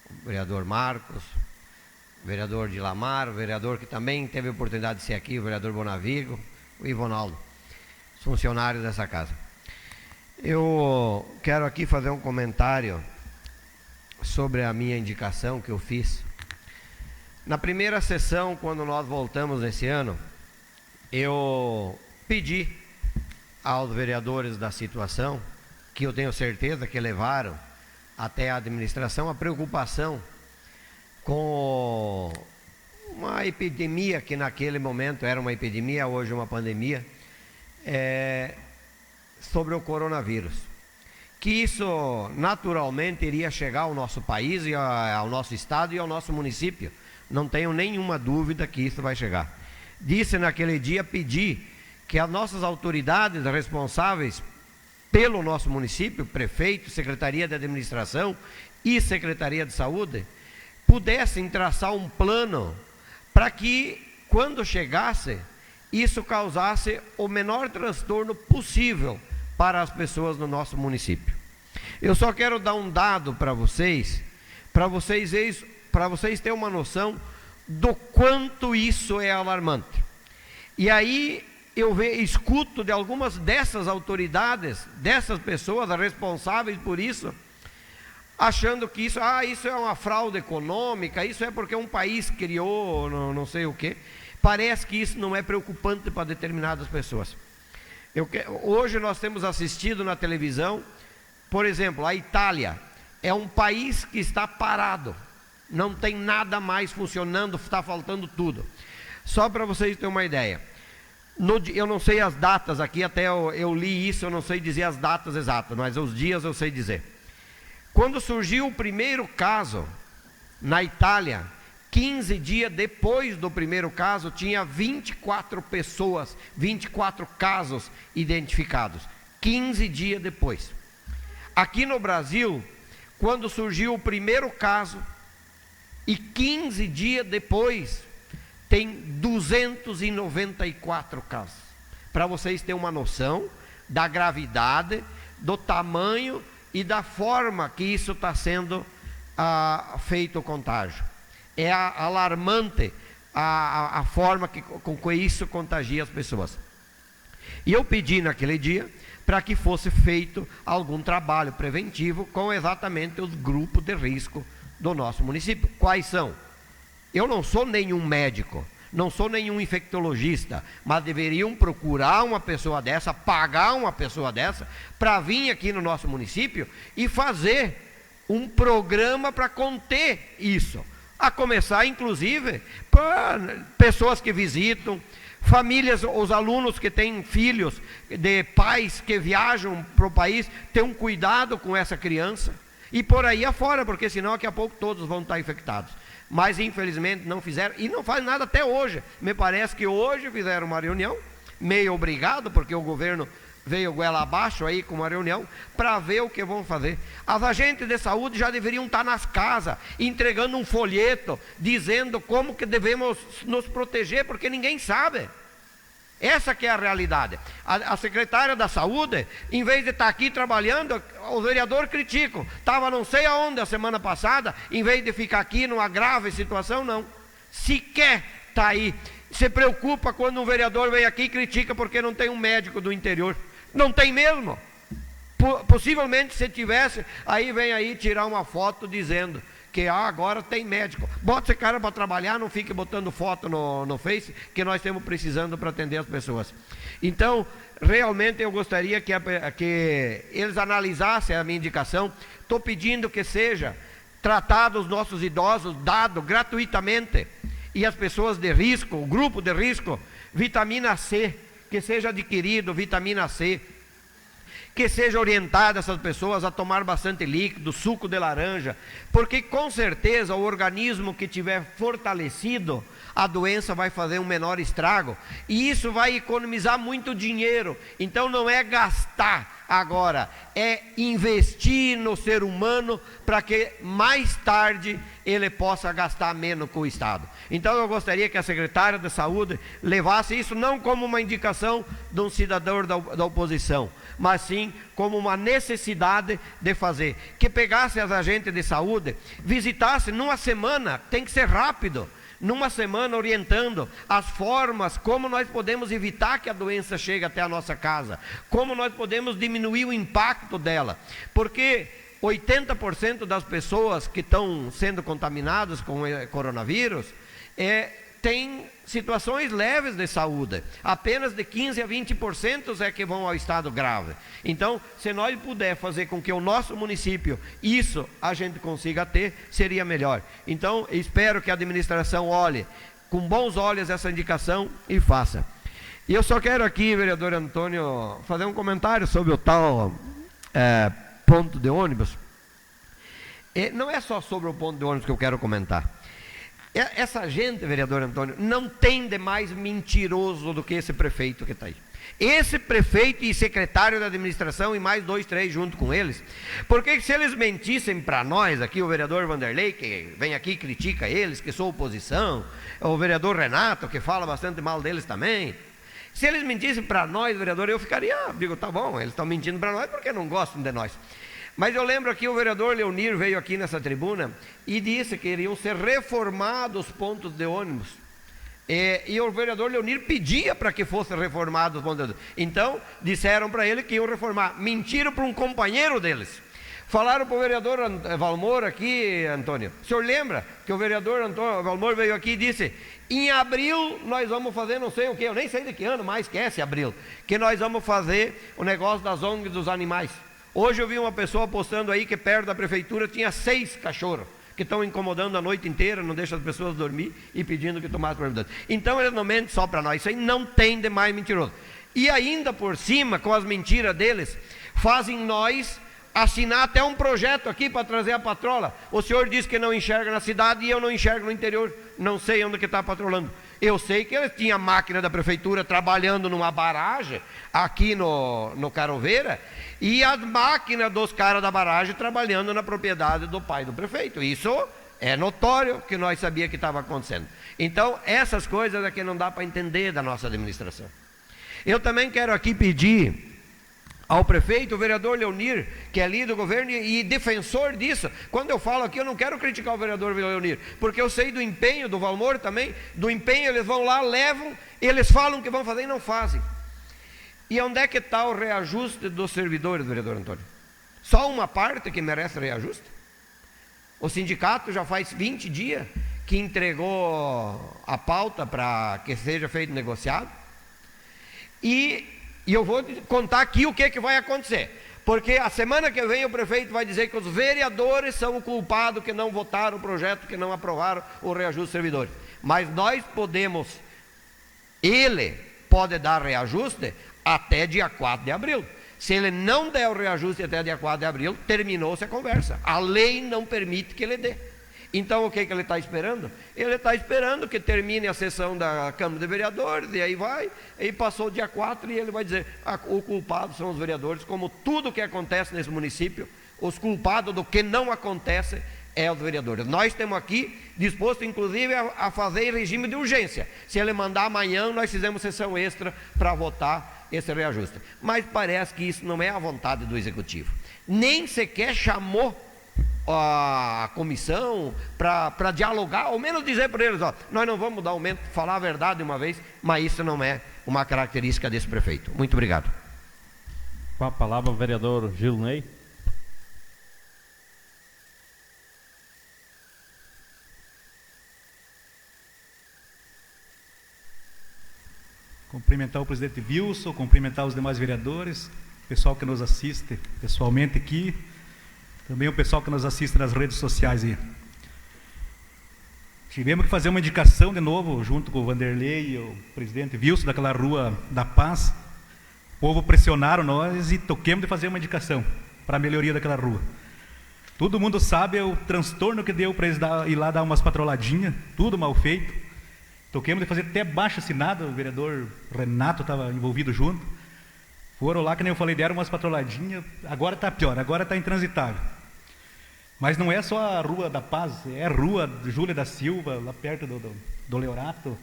o vereador Marcos, o vereador Dilamar, o vereador que também teve a oportunidade de ser aqui, o vereador Bonavigo, o Ivonaldo, os funcionários dessa casa. Eu quero aqui fazer um comentário sobre a minha indicação que eu fiz. Na primeira sessão, quando nós voltamos nesse ano, eu pedi aos vereadores da situação, que eu tenho certeza que levaram até a administração a preocupação com uma epidemia, que naquele momento era uma epidemia, hoje uma pandemia, sobre o coronavírus. Que isso naturalmente iria chegar ao nosso país, e ao nosso estado e ao nosso município. Não tenho nenhuma dúvida que isso vai chegar. Disse naquele dia, pedi que as nossas autoridades responsáveis pelo nosso município, prefeito, secretaria de administração e secretaria de saúde, pudessem traçar um plano para que, quando chegasse, isso causasse o menor transtorno possível para as pessoas no nosso município. Eu só quero dar um dado para vocês terem uma noção do quanto isso é alarmante. E aí eu escuto de algumas dessas autoridades, dessas pessoas responsáveis por isso, achando que isso é uma fraude econômica, isso é porque um país criou não sei o quê. Parece que isso não é preocupante para determinadas pessoas. Hoje nós temos assistido na televisão, por exemplo, a Itália é um país que está parado, não tem nada mais funcionando, está faltando tudo. Só para vocês terem uma ideia, eu não sei as datas aqui, até eu li isso, eu não sei dizer as datas exatas, mas os dias eu sei dizer. Quando surgiu o primeiro caso na Itália, 15 dias depois do primeiro caso, tinha 24 pessoas, 24 casos identificados. 15 dias depois. Aqui no Brasil, quando surgiu o primeiro caso, e 15 dias depois, tem 294 casos. Para vocês terem uma noção da gravidade, do tamanho e da forma que isso está sendo feito o contágio. É alarmante a forma com que isso contagia as pessoas. E eu pedi naquele dia para que fosse feito algum trabalho preventivo com exatamente os grupos de risco do nosso município. Quais são? Eu não sou nenhum médico, não sou nenhum infectologista, mas deveriam procurar uma pessoa dessa, pagar uma pessoa dessa, para vir aqui no nosso município e fazer um programa para conter isso. A começar, inclusive, por pessoas que visitam, famílias, os alunos que têm filhos de pais que viajam para o país, ter um cuidado com essa criança, e por aí afora, porque senão daqui a pouco todos vão estar infectados. Mas infelizmente não fizeram, e não faz nada até hoje. Me parece que hoje fizeram uma reunião, meio obrigado, porque o governo veio goela abaixo aí com uma reunião, para ver o que vão fazer. As agentes de saúde já deveriam estar nas casas, entregando um folheto, dizendo como que devemos nos proteger, porque ninguém sabe. Essa que é a realidade. A secretária da saúde, em vez de estar aqui trabalhando, o vereador critica. Estava não sei aonde a semana passada, em vez de ficar aqui numa grave situação, não. Sequer está aí. Se preocupa quando um vereador vem aqui e critica porque não tem um médico do interior. Não tem mesmo. Possivelmente, se tivesse, aí vem aí tirar uma foto dizendo que agora tem médico. Bota esse cara para trabalhar, não fique botando foto no Face, que nós estamos precisando para atender as pessoas. Então, realmente eu gostaria que eles analisassem a minha indicação. Estou pedindo que seja tratado os nossos idosos, dado gratuitamente, e as pessoas de risco, o grupo de risco, vitamina C, que seja adquirido vitamina C, que seja orientada essas pessoas a tomar bastante líquido, suco de laranja, porque com certeza o organismo que tiver fortalecido, a doença vai fazer um menor estrago, e isso vai economizar muito dinheiro. Então não é gastar agora, é investir no ser humano para que mais tarde ele possa gastar menos com o Estado. Então eu gostaria que a secretária de saúde levasse isso não como uma indicação de um cidadão da oposição, mas sim como uma necessidade de fazer, que pegasse as agentes de saúde, visitasse numa semana, tem que ser rápido, numa semana orientando as formas, como nós podemos evitar que a doença chegue até a nossa casa, como nós podemos diminuir o impacto dela, porque 80% das pessoas que estão sendo contaminadas com o coronavírus têm situações leves de saúde, apenas de 15% a 20% é que vão ao estado grave. Então, se nós puder fazer com que o nosso município, isso a gente consiga ter, seria melhor. Então, espero que a administração olhe com bons olhos essa indicação e faça. E eu só quero aqui, vereador Antônio, fazer um comentário sobre o tal ponto de ônibus. Não é só sobre o ponto de ônibus que eu quero comentar. Essa gente, vereador Antônio, não tem de mais mentiroso do que esse prefeito que está aí. Esse prefeito e secretário da administração e mais 2, 3 junto com eles, porque se eles mentissem para nós aqui, o vereador Vanderlei, que vem aqui e critica eles, que sou oposição, o vereador Renato, que fala bastante mal deles também, se eles mentissem para nós, vereador, eu ficaria, digo, tá bom, eles estão mentindo para nós porque não gostam de nós. Mas eu lembro que o vereador Leonir veio aqui nessa tribuna e disse que iriam ser reformados os pontos de ônibus. E o vereador Leonir pedia para que fosse reformado os pontos de ônibus. Então, disseram para ele que iam reformar. Mentiram para um companheiro deles. Falaram para o vereador Valmor aqui, Antônio. O senhor lembra que o vereador Valmor veio aqui e disse: em abril nós vamos fazer não sei o que, eu nem sei de que ano mais que é esse abril, que nós vamos fazer o negócio das ONGs dos animais. Hoje eu vi uma pessoa postando aí que perto da prefeitura tinha 6 cachorros que estão incomodando a noite inteira, não deixam as pessoas dormir e pedindo que tomassem providência. Então eles não mentem só para nós, isso aí não tem de mais mentiroso. E ainda por cima, com as mentiras deles, fazem nós assinar até um projeto aqui para trazer a patrola. O senhor diz que não enxerga na cidade e eu não enxergo no interior, não sei onde que está patrolando. Eu sei que eles tinham a máquina da prefeitura trabalhando numa barragem aqui no Caroveira e as máquinas dos caras da barragem trabalhando na propriedade do pai do prefeito. Isso é notório que nós sabíamos que estava acontecendo. Então, essas coisas é que não dá para entender da nossa administração. Eu também quero aqui pedir ao prefeito, o vereador Leonir, que é líder do governo e defensor disso. Quando eu falo aqui, eu não quero criticar o vereador Leonir, porque eu sei do empenho do Valmor também, do empenho, eles vão lá, levam, eles falam que vão fazer e não fazem. E onde é que está o reajuste dos servidores, vereador Antônio? Só uma parte que merece reajuste? O sindicato já faz 20 dias que entregou a pauta para que seja feito negociado, e eu vou contar aqui o que vai acontecer, porque a semana que vem o prefeito vai dizer que os vereadores são o culpado que não votaram o projeto, que não aprovaram o reajuste dos servidores. Mas nós podemos, ele pode dar reajuste até dia 4 de abril. Se ele não der o reajuste até dia 4 de abril, terminou-se a conversa. A lei não permite que ele dê. Então o que ele está esperando? Ele está esperando que termine a sessão da Câmara de Vereadores, e aí vai, e passou o dia 4 e ele vai dizer: o culpado são os vereadores, como tudo que acontece nesse município, os culpados do que não acontece é os vereadores. Nós temos aqui disposto inclusive a fazer regime de urgência. Se ele mandar amanhã, nós fizemos sessão extra para votar esse reajuste. Mas parece que isso não é a vontade do Executivo. Nem sequer chamou a comissão para dialogar, ao menos dizer para eles: ó, nós não vamos dar aumento, falar a verdade de uma vez, mas isso não é uma característica desse prefeito. Muito obrigado. Com a palavra o vereador Gilney. Cumprimentar o presidente Wilson, cumprimentar os demais vereadores, pessoal que nos assiste pessoalmente aqui, também o pessoal que nos assiste nas redes sociais aí. Tivemos que fazer uma indicação de novo, junto com o Vanderlei e o presidente Wilson, daquela Rua da Paz. O povo pressionaram nós e toquemos de fazer uma indicação para a melhoria daquela rua. Todo mundo sabe o transtorno que deu para eles ir lá dar umas patroladinhas, tudo mal feito. Toquemos de fazer até baixo-assinado, o vereador Renato estava envolvido junto. Foram lá, que nem eu falei, deram umas patroladinhas, agora está pior, agora está intransitável. Mas não é só a Rua da Paz, é a Rua Júlia da Silva, lá perto do Leorato.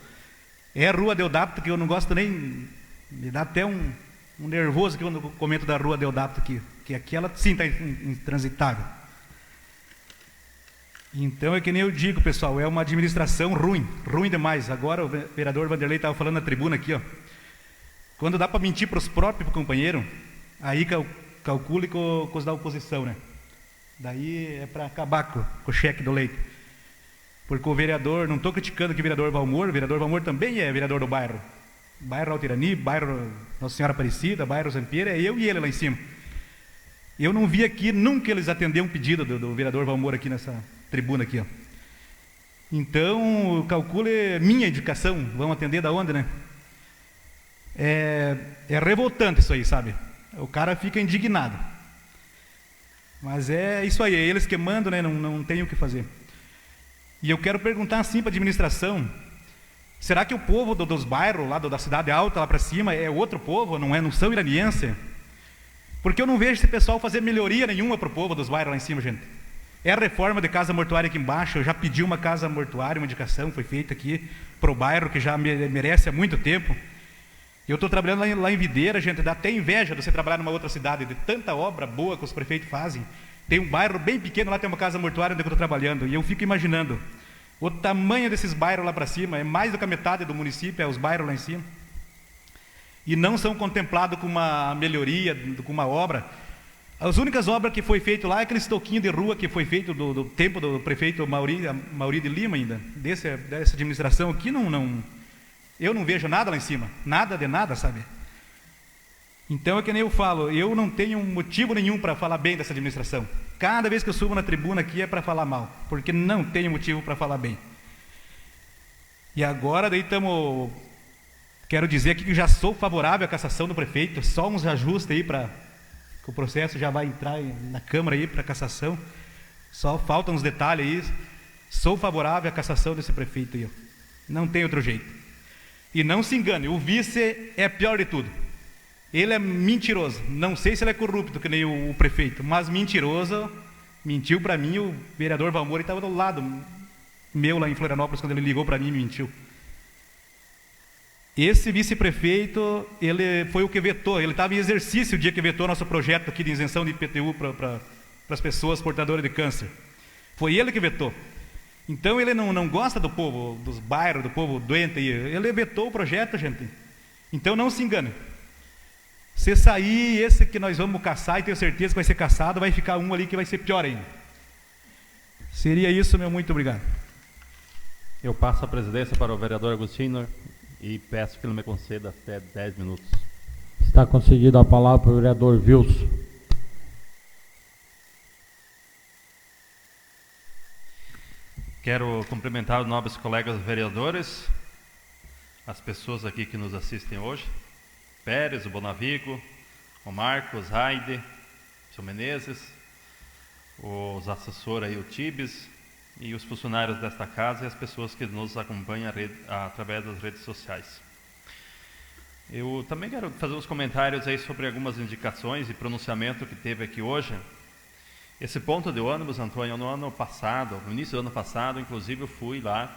É a Rua Deodato, que eu não gosto nem, me dá até um nervoso quando eu comento da Rua Deodato, que aquela sim está intransitável. Então é que nem eu digo, pessoal, é uma administração ruim demais. Agora o vereador Vanderlei estava falando na tribuna aqui, ó. Quando dá para mentir para os próprios companheiros, aí calcule com os da oposição, né? Daí é para acabar com o cheque do leite. Porque o vereador, não estou criticando que o vereador Valmor também é vereador do bairro. Bairro Altirani, bairro Nossa Senhora Aparecida, bairro Zampeira, é eu e ele lá em cima. Eu não vi aqui, nunca eles atenderam um pedido do vereador Valmor aqui nessa tribuna aqui, ó. Então, calcule minha indicação, vão atender da onde, né? É revoltante isso aí, sabe? O cara fica indignado. Mas é isso aí, é eles que mandam, né? Não tem o que fazer. E eu quero perguntar assim para a administração, será que o povo dos bairros, lá da cidade alta, lá para cima, é outro povo, não são iraniense? Porque eu não vejo esse pessoal fazer melhoria nenhuma para o povo dos bairros lá em cima, gente. É a reforma de casa mortuária aqui embaixo, eu já pedi uma casa mortuária, uma indicação, foi feita aqui para o bairro, que já merece há muito tempo. Eu estou trabalhando lá em Videira, gente, dá até inveja de você trabalhar numa outra cidade, de tanta obra boa que os prefeitos fazem. Tem um bairro bem pequeno, lá tem uma casa mortuária onde eu estou trabalhando, e eu fico imaginando, o tamanho desses bairros lá para cima, é mais do que a metade do município, é os bairros lá em cima. E não são contemplados com uma melhoria, com uma obra. As únicas obras que foi feito lá é aquele estoquinho de rua que foi feito do tempo do prefeito Mauri de Lima ainda, dessa administração aqui, eu não vejo nada lá em cima, nada de nada, sabe? Então é que nem eu falo, eu não tenho motivo nenhum para falar bem dessa administração. Cada vez que eu subo na tribuna aqui é para falar mal, porque não tenho motivo para falar bem. E agora daí quero dizer aqui que já sou favorável à cassação do prefeito, só uns ajustes aí para que o processo já vai entrar na Câmara aí para cassação. Só faltam uns detalhes aí. Sou favorável à cassação desse prefeito aí. Não tem outro jeito. E não se engane, o vice é pior de tudo. Ele é mentiroso. Não sei se ele é corrupto, que nem o prefeito, mas mentiroso. Mentiu para mim, o vereador Valmor estava do lado meu lá em Florianópolis, quando ele ligou para mim e mentiu. Esse vice-prefeito, ele foi o que vetou, ele estava em exercício o dia que vetou nosso projeto aqui de isenção de IPTU para as pessoas portadoras de câncer. Foi ele que vetou. Então ele não gosta do povo, dos bairros, do povo doente. Ele vetou o projeto, gente. Então não se engane. Se sair esse que nós vamos caçar, e tenho certeza que vai ser caçado, vai ficar um ali que vai ser pior ainda. Seria isso, meu muito obrigado. Eu passo a presidência para o vereador Agostinho e peço que ele me conceda até 10 minutos. Está concedida a palavra para o vereador Wilson. Quero cumprimentar os nobres colegas vereadores, as pessoas aqui que nos assistem hoje, Pérez, o Bonavigo, o Marcos, Raide, o seu Menezes, os assessores aí, o Tibes, e os funcionários desta casa e as pessoas que nos acompanham através das redes sociais. Eu também quero fazer uns comentários aí sobre algumas indicações e pronunciamento que teve aqui hoje. Esse ponto de ônibus, Antônio, no ano passado, no início do ano passado, inclusive eu fui lá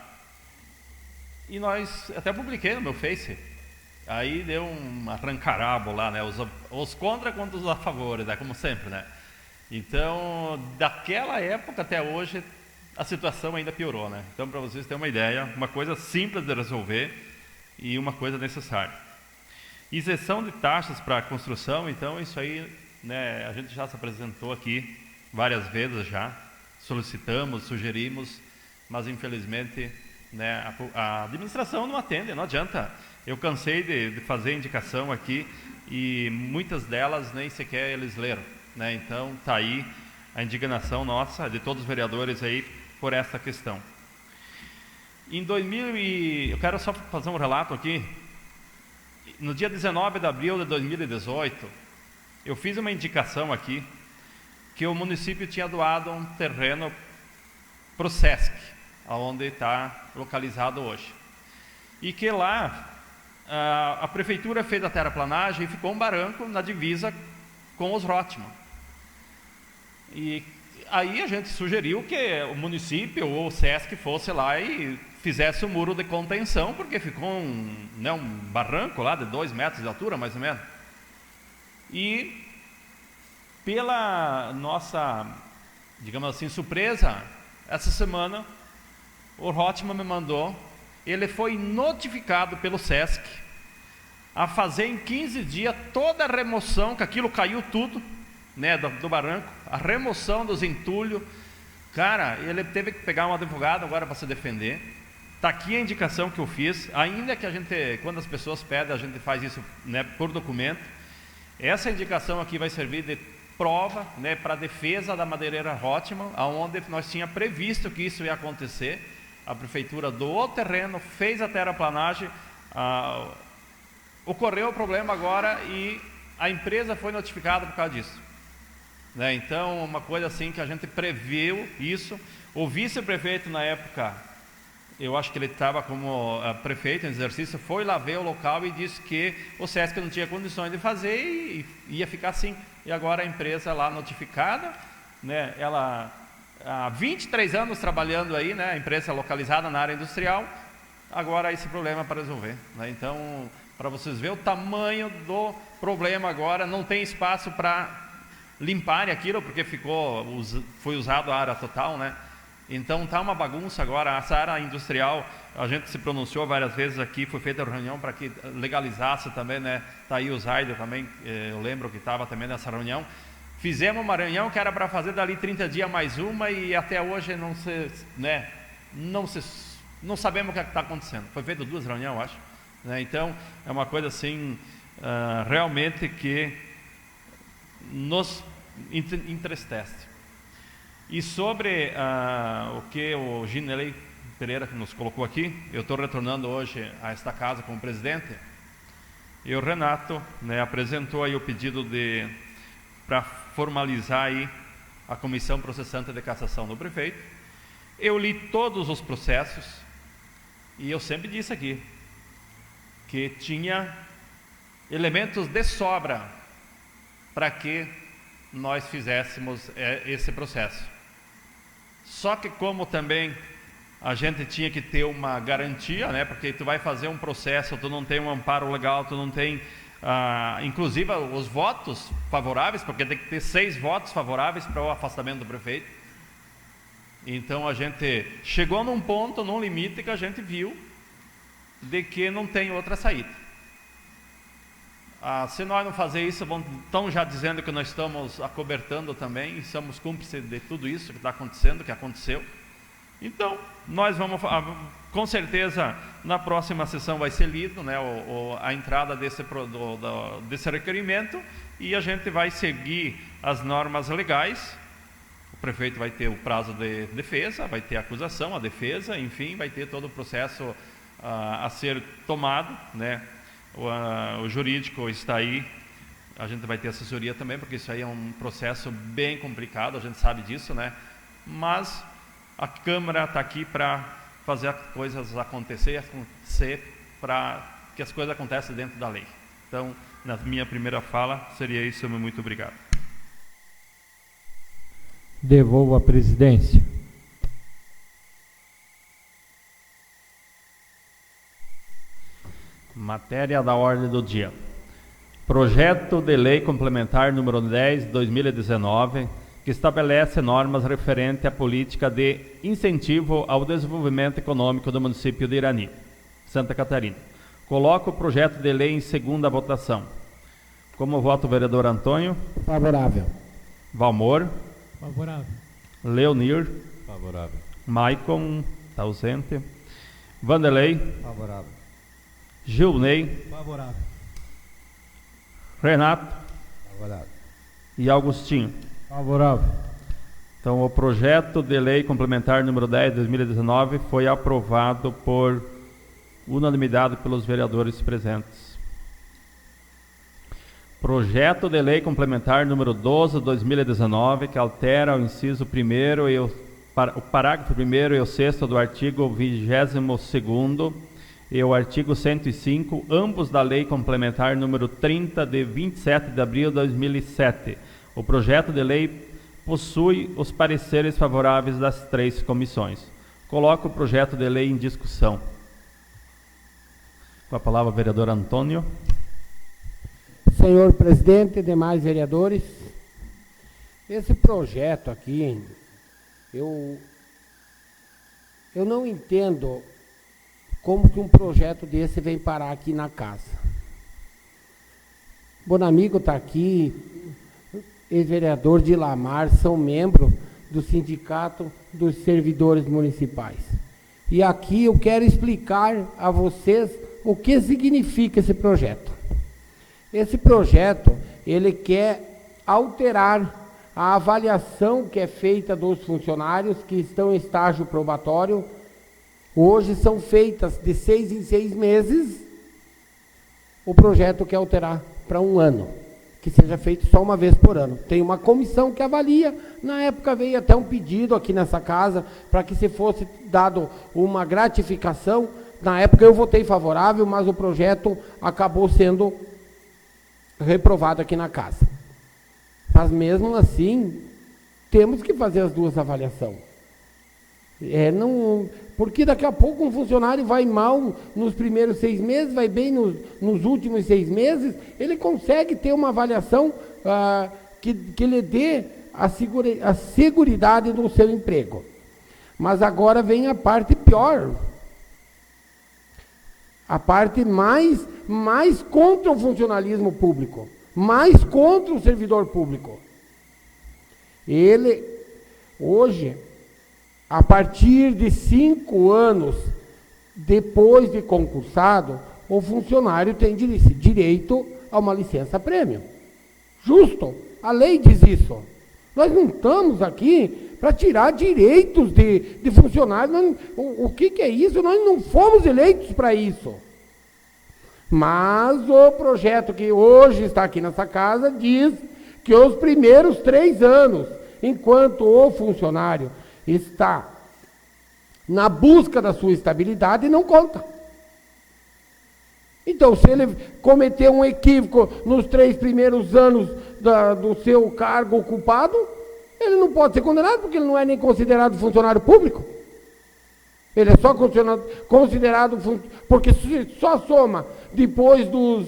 e nós, até publiquei no meu Face, aí deu um arrancarabo lá, né, os contra contra os a favores, né, como sempre, né. Então, daquela época até hoje, a situação ainda piorou, né? Então, para vocês terem uma ideia, uma coisa simples de resolver e uma coisa necessária. Isenção de taxas para a construção, então isso aí, né, a gente já se apresentou aqui várias vezes já, solicitamos, sugerimos, mas infelizmente, né, a administração não atende, não adianta. Eu cansei de fazer indicação aqui e muitas delas nem sequer eles leram, né? Então está aí a indignação nossa, de todos os vereadores aí, por essa questão. Eu quero só fazer um relato aqui. No dia 19 de abril de 2018, eu fiz uma indicação aqui que o município tinha doado um terreno para o SESC, onde está localizado hoje. E que lá a prefeitura fez a terraplanagem e ficou um barranco na divisa com os Rotman. E aí a gente sugeriu que o município ou o SESC fosse lá e fizesse um muro de contenção, porque ficou um barranco lá de 2 metros de altura, mais ou menos. E pela nossa, digamos assim, surpresa, essa semana o Rotman me mandou, ele foi notificado pelo SESC a fazer em 15 dias toda a remoção, que aquilo caiu tudo, né, do barranco, a remoção dos entulhos, Cara, ele teve que pegar um advogado agora para se defender. Está aqui a indicação que eu fiz, ainda que a gente, quando as pessoas pedem, a gente faz isso, né, por documento. Essa indicação aqui vai servir de prova, né, para a defesa da madeireira Rothman, onde nós tinha previsto que isso ia acontecer. A prefeitura doou o terreno, fez a terraplanagem, ocorreu o problema agora e a empresa foi notificada por causa disso. Né? Então, uma coisa assim que a gente previu isso. O vice-prefeito na época, eu acho que ele estava como prefeito em exercício, foi lá ver o local e disse que o SESC não tinha condições de fazer e ia ficar assim. E agora a empresa lá notificada, né, ela há 23 anos trabalhando aí, né, a empresa localizada na área industrial, agora esse problema para resolver. Né? Então, para vocês verem o tamanho do problema agora, não tem espaço para limparem aquilo, porque foi usado a área total, né? Então está uma bagunça agora. Essa área industrial, a gente se pronunciou várias vezes aqui, foi feita reunião para que legalizasse também, né? Está aí o Zaider também, eu lembro que estava também nessa reunião. Fizemos uma reunião que era para fazer dali 30 dias mais uma e até hoje não sabemos o que está acontecendo. Foi feito 2 reuniões, eu acho. Né? Então é uma coisa assim, realmente que nos entristece. E sobre o que o Ginelei Pereira nos colocou aqui, eu estou retornando hoje a esta casa como presidente, e o Renato, né, apresentou aí o pedido para formalizar aí a comissão processante de cassação do prefeito. Eu li todos os processos e eu sempre disse aqui que tinha elementos de sobra para que nós fizéssemos esse processo. Só que como também a gente tinha que ter uma garantia, né, porque tu vai fazer um processo, tu não tem um amparo legal, tu não tem, inclusive os votos favoráveis, porque tem que ter 6 votos favoráveis para o afastamento do prefeito. Então a gente chegou num ponto, num limite que a gente viu de que não tem outra saída. Se nós não fazer isso, estão já dizendo que nós estamos acobertando também e somos cúmplices de tudo isso que está acontecendo, que aconteceu. Então, nós vamos, com certeza, na próxima sessão vai ser lido, né, a entrada desse requerimento e a gente vai seguir as normas legais. O prefeito vai ter o prazo de defesa, vai ter a acusação, a defesa, enfim, vai ter todo o processo a ser tomado, né? O jurídico está aí, a gente vai ter assessoria também, porque isso aí é um processo bem complicado, a gente sabe disso, né? Mas a Câmara está aqui para fazer as coisas acontecer para que as coisas aconteçam dentro da lei. Então, na minha primeira fala, seria isso. Muito obrigado. Devolvo a presidência. Matéria da ordem do dia. Projeto de lei complementar número 10, 2019, que estabelece normas referentes à política de incentivo ao desenvolvimento econômico do município de Irani, Santa Catarina. Coloco o projeto de lei em segunda votação. Como voto o vereador Antônio? Favorável. Valmor? Favorável. Leonir? Favorável. Maicon? Está ausente. Vanderlei? Favorável. Gilney? Favorável. Renato? Favorável. E Augustinho? Favorável. Então, o projeto de lei complementar número 10 de 2019 foi aprovado por unanimidade pelos vereadores presentes. Projeto de lei complementar número 12 de 2019, que altera o inciso 1º e o parágrafo 1º e o 6º do artigo 22º e o artigo 105, ambos da lei complementar número 30 de 27 de abril de 2007. O projeto de lei possui os pareceres favoráveis das 3 comissões. Coloco o projeto de lei em discussão. Com a palavra o vereador Antônio. Senhor presidente, demais vereadores, esse projeto aqui, eu não entendo como que um projeto desse vem parar aqui na casa. Bonamigo está aqui, ex-vereador de Lamar, são membros do Sindicato dos Servidores Municipais. E aqui eu quero explicar a vocês o que significa esse projeto. Esse projeto, ele quer alterar a avaliação que é feita dos funcionários que estão em estágio probatório. Hoje são feitas de 6 em 6 meses. O projeto quer alterar para 1 ano, que seja feito só uma vez por ano. Tem uma comissão que avalia. Na época veio até um pedido aqui nessa casa para que se fosse dado uma gratificação. Na época eu votei favorável, mas o projeto acabou sendo reprovado aqui na casa. Mas mesmo assim, temos que fazer as duas avaliações. Porque daqui a pouco um funcionário vai mal nos primeiros 6 meses, vai bem nos últimos 6 meses, ele consegue ter uma avaliação que lhe dê a seguridade do seu emprego. Mas agora vem a parte pior, a parte mais contra o funcionalismo público, mais contra o servidor público. Ele, hoje, a partir de 5 anos depois de concursado, o funcionário tem direito a uma licença-prêmio. Justo, a lei diz isso. Nós não estamos aqui para tirar direitos de funcionários. O que é isso? Nós não fomos eleitos para isso. Mas o projeto que hoje está aqui nessa casa diz que os primeiros 3 anos, enquanto o funcionário está na busca da sua estabilidade, não conta. Então, se ele cometer um equívoco nos 3 primeiros anos do seu cargo ocupado, ele não pode ser condenado, porque ele não é nem considerado funcionário público. Ele é só considerado porque só soma depois dos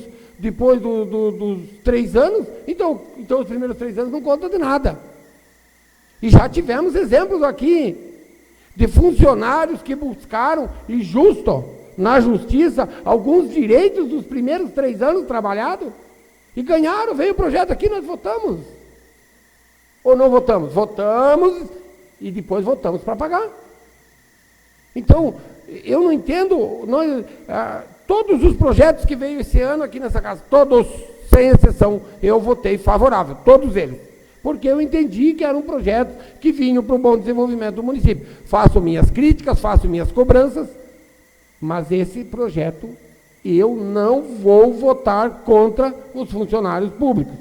3 anos, então os primeiros 3 anos não contam de nada. E já tivemos exemplos aqui de funcionários que buscaram, e justo, na justiça, alguns direitos dos primeiros 3 anos trabalhados, e ganharam. Veio o projeto aqui, nós votamos. Ou não votamos? Votamos, e depois votamos para pagar. Então, eu não entendo, todos os projetos que veio esse ano aqui nessa casa, todos, sem exceção, eu votei favorável, todos eles. Porque eu entendi que era um projeto que vinha para o bom desenvolvimento do município. Faço minhas críticas, faço minhas cobranças, mas esse projeto eu não vou votar contra os funcionários públicos.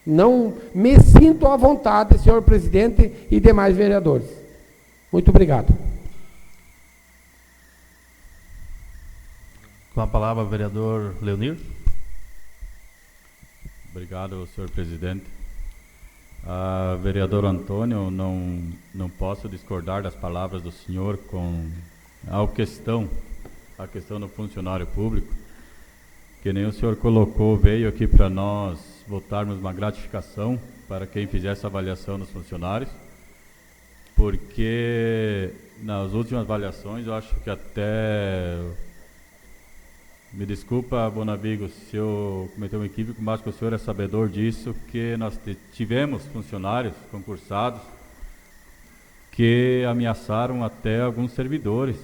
Não me sinto à vontade, senhor presidente e demais vereadores. Muito obrigado. Com a palavra, vereador Leonir. Obrigado, senhor presidente. Vereador Antônio, não posso discordar das palavras do senhor com a questão do funcionário público, que nem o senhor colocou, veio aqui para nós votarmos uma gratificação para quem fizesse a avaliação dos funcionários, porque nas últimas avaliações, eu acho que até, me desculpa, Bonavigo, se eu cometeu um equívoco, mas que o senhor é sabedor disso, que nós tivemos funcionários concursados que ameaçaram até alguns servidores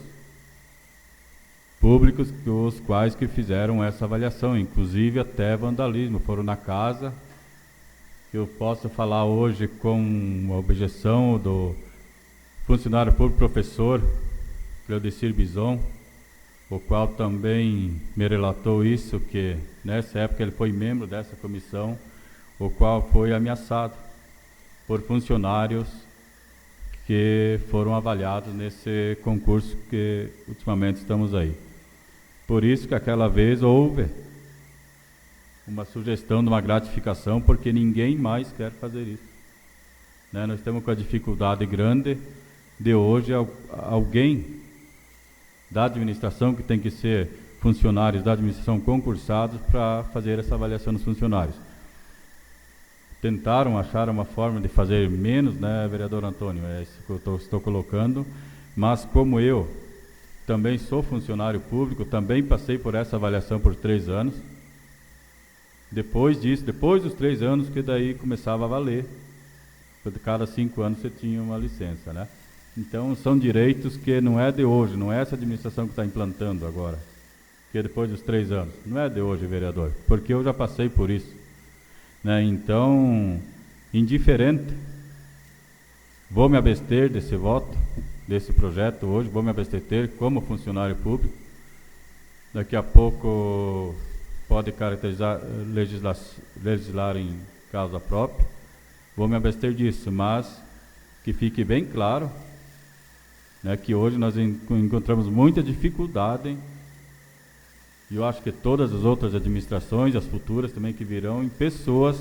públicos, os quais que fizeram essa avaliação, inclusive até vandalismo, foram na casa. Eu posso falar hoje com a objeção do funcionário público professor Cleudecir Bison, o qual também me relatou isso, que nessa época ele foi membro dessa comissão, o qual foi ameaçado por funcionários que foram avaliados nesse concurso que ultimamente estamos aí. Por isso que aquela vez houve uma sugestão de uma gratificação, porque ninguém mais quer fazer isso. Nós estamos com a dificuldade grande de hoje alguém da administração, que tem que ser funcionários da administração concursados, para fazer essa avaliação dos funcionários. Tentaram achar uma forma de fazer menos, né, vereador Antônio? É isso que eu estou colocando, mas como eu também sou funcionário público, também passei por essa avaliação por 3 anos. Depois disso, depois dos 3 anos, que daí começava a valer cada 5 anos você tinha uma licença, né? Então são direitos que não é de hoje, não é essa administração que está implantando agora, que é depois dos 3 anos, não é de hoje, vereador, porque eu já passei por isso, né? Então, indiferente, vou me abster desse voto, desse projeto hoje, vou me abster como funcionário público. Daqui a pouco pode caracterizar, legislar em causa própria, vou me abster disso, mas que fique bem claro, né, que hoje nós encontramos muita dificuldade, e eu acho que todas as outras administrações, as futuras também que virão, em pessoas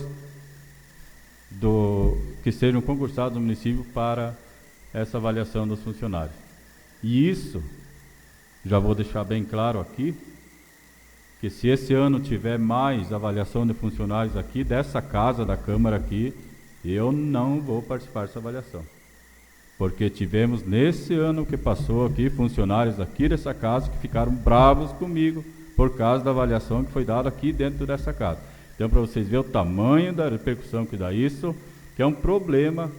que sejam concursados no município para essa avaliação dos funcionários. E isso, já vou deixar bem claro aqui, que se esse ano tiver mais avaliação de funcionários aqui, dessa casa, da Câmara aqui, eu não vou participar dessa avaliação. Porque tivemos, nesse ano que passou aqui, funcionários aqui dessa casa que ficaram bravos comigo por causa da avaliação que foi dada aqui dentro dessa casa. Então, para vocês verem o tamanho da repercussão que dá isso, que é um problema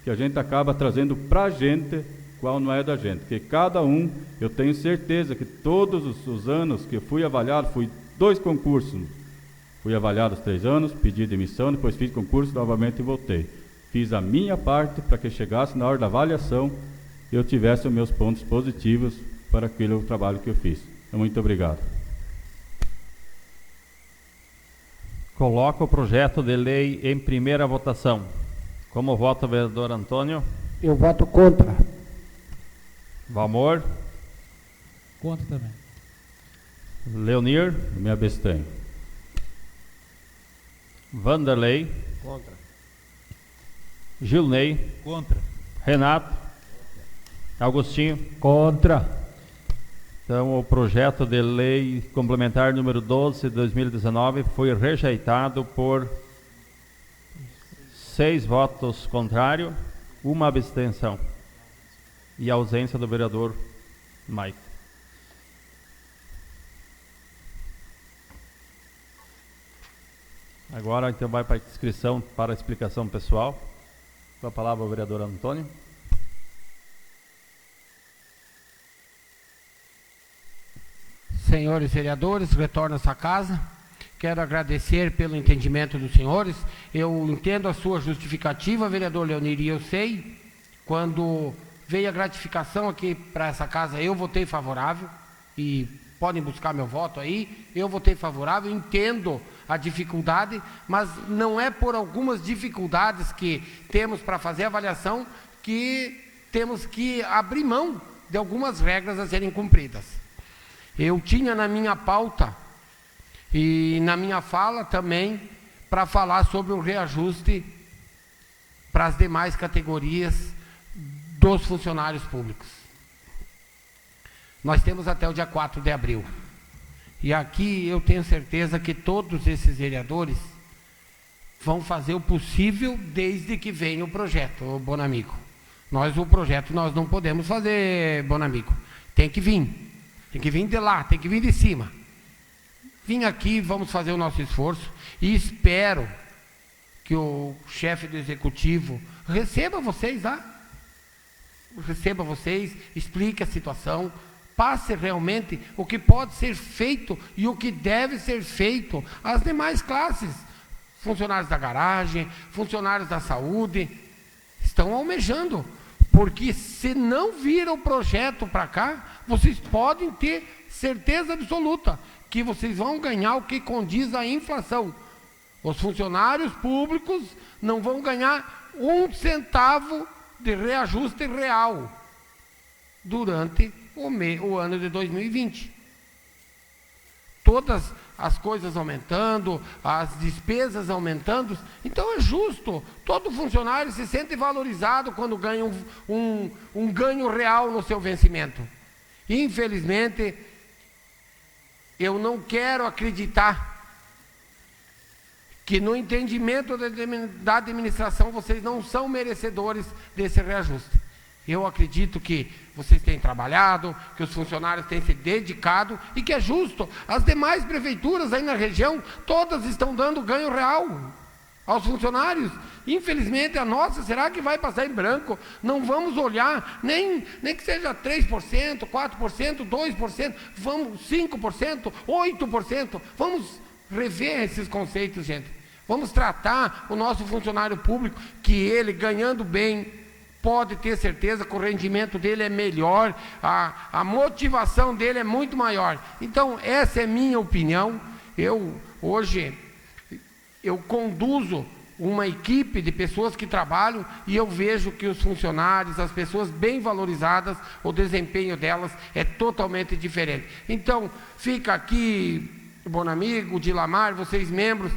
que a gente acaba trazendo para a gente, qual não é da gente. Porque cada um, eu tenho certeza que todos os anos que eu fui avaliado, fui 2 concursos, fui avaliado os 3 anos, pedi demissão, depois fiz concurso novamente e voltei. Fiz a minha parte para que chegasse na hora da avaliação eu tivesse os meus pontos positivos para aquele trabalho que eu fiz. Então, muito obrigado. Coloca o projeto de lei em primeira votação. Como vota o vereador Antônio? Eu voto contra. Valmor? Contra também. Leonir? Eu me abstenho. Vanderlei? Contra. Gilney? Contra. Renato? Augustinho? Contra. Então, o projeto de lei complementar número 12 de 2019 foi rejeitado por 6 votos contrários, 1 abstenção e a ausência do vereador Mike. Agora, então, vai para a inscrição para a explicação pessoal. Com a palavra o vereador Antônio. Senhores vereadores, retorno a essa casa. Quero agradecer pelo entendimento dos senhores. Eu entendo a sua justificativa, vereador Leonir, e eu sei, quando veio a gratificação aqui para essa casa, eu votei favorável, e podem buscar meu voto aí, eu votei favorável, entendo a dificuldade, mas não é por algumas dificuldades que temos para fazer a avaliação que temos que abrir mão de algumas regras a serem cumpridas. Eu tinha na minha pauta e na minha fala também para falar sobre um reajuste para as demais categorias dos funcionários públicos. Nós temos até o dia 4 de abril. E aqui eu tenho certeza que todos esses vereadores vão fazer o possível desde que venha o projeto, Bonamigo. O projeto nós não podemos fazer, Bonamigo. Tem que vir. Tem que vir de lá, tem que vir de cima. Vim aqui, vamos fazer o nosso esforço e espero que o chefe do executivo receba vocês lá. Receba vocês, explique a situação, passe realmente o que pode ser feito e o que deve ser feito às demais classes. Funcionários da garagem, funcionários da saúde, estão almejando. Porque se não vir o projeto para cá, vocês podem ter certeza absoluta que vocês vão ganhar o que condiz à inflação. Os funcionários públicos não vão ganhar 1 centavo de reajuste real durante o ano de 2020. Todas as coisas aumentando, as despesas aumentando, então é justo, todo funcionário se sente valorizado quando ganha um ganho real no seu vencimento. Infelizmente, eu não quero acreditar que no entendimento da administração vocês não são merecedores desse reajuste. Eu acredito que vocês têm trabalhado, que os funcionários têm se dedicado e que é justo. As demais prefeituras aí na região, todas estão dando ganho real. aos funcionários. Infelizmente, a nossa, será que vai passar em branco? Não vamos olhar, nem que seja 3%, 4%, 2%, vamos 5%, 8%. Vamos rever esses conceitos, gente. Vamos tratar o nosso funcionário público, que ele, ganhando bem, pode ter certeza que o rendimento dele é melhor, a motivação dele é muito maior. Então, essa é minha opinião. Hoje, eu conduzo uma equipe de pessoas que trabalham e eu vejo que os funcionários, as pessoas bem valorizadas, o desempenho delas é totalmente diferente. Então, fica aqui, bom amigo, Dilamar, vocês membros,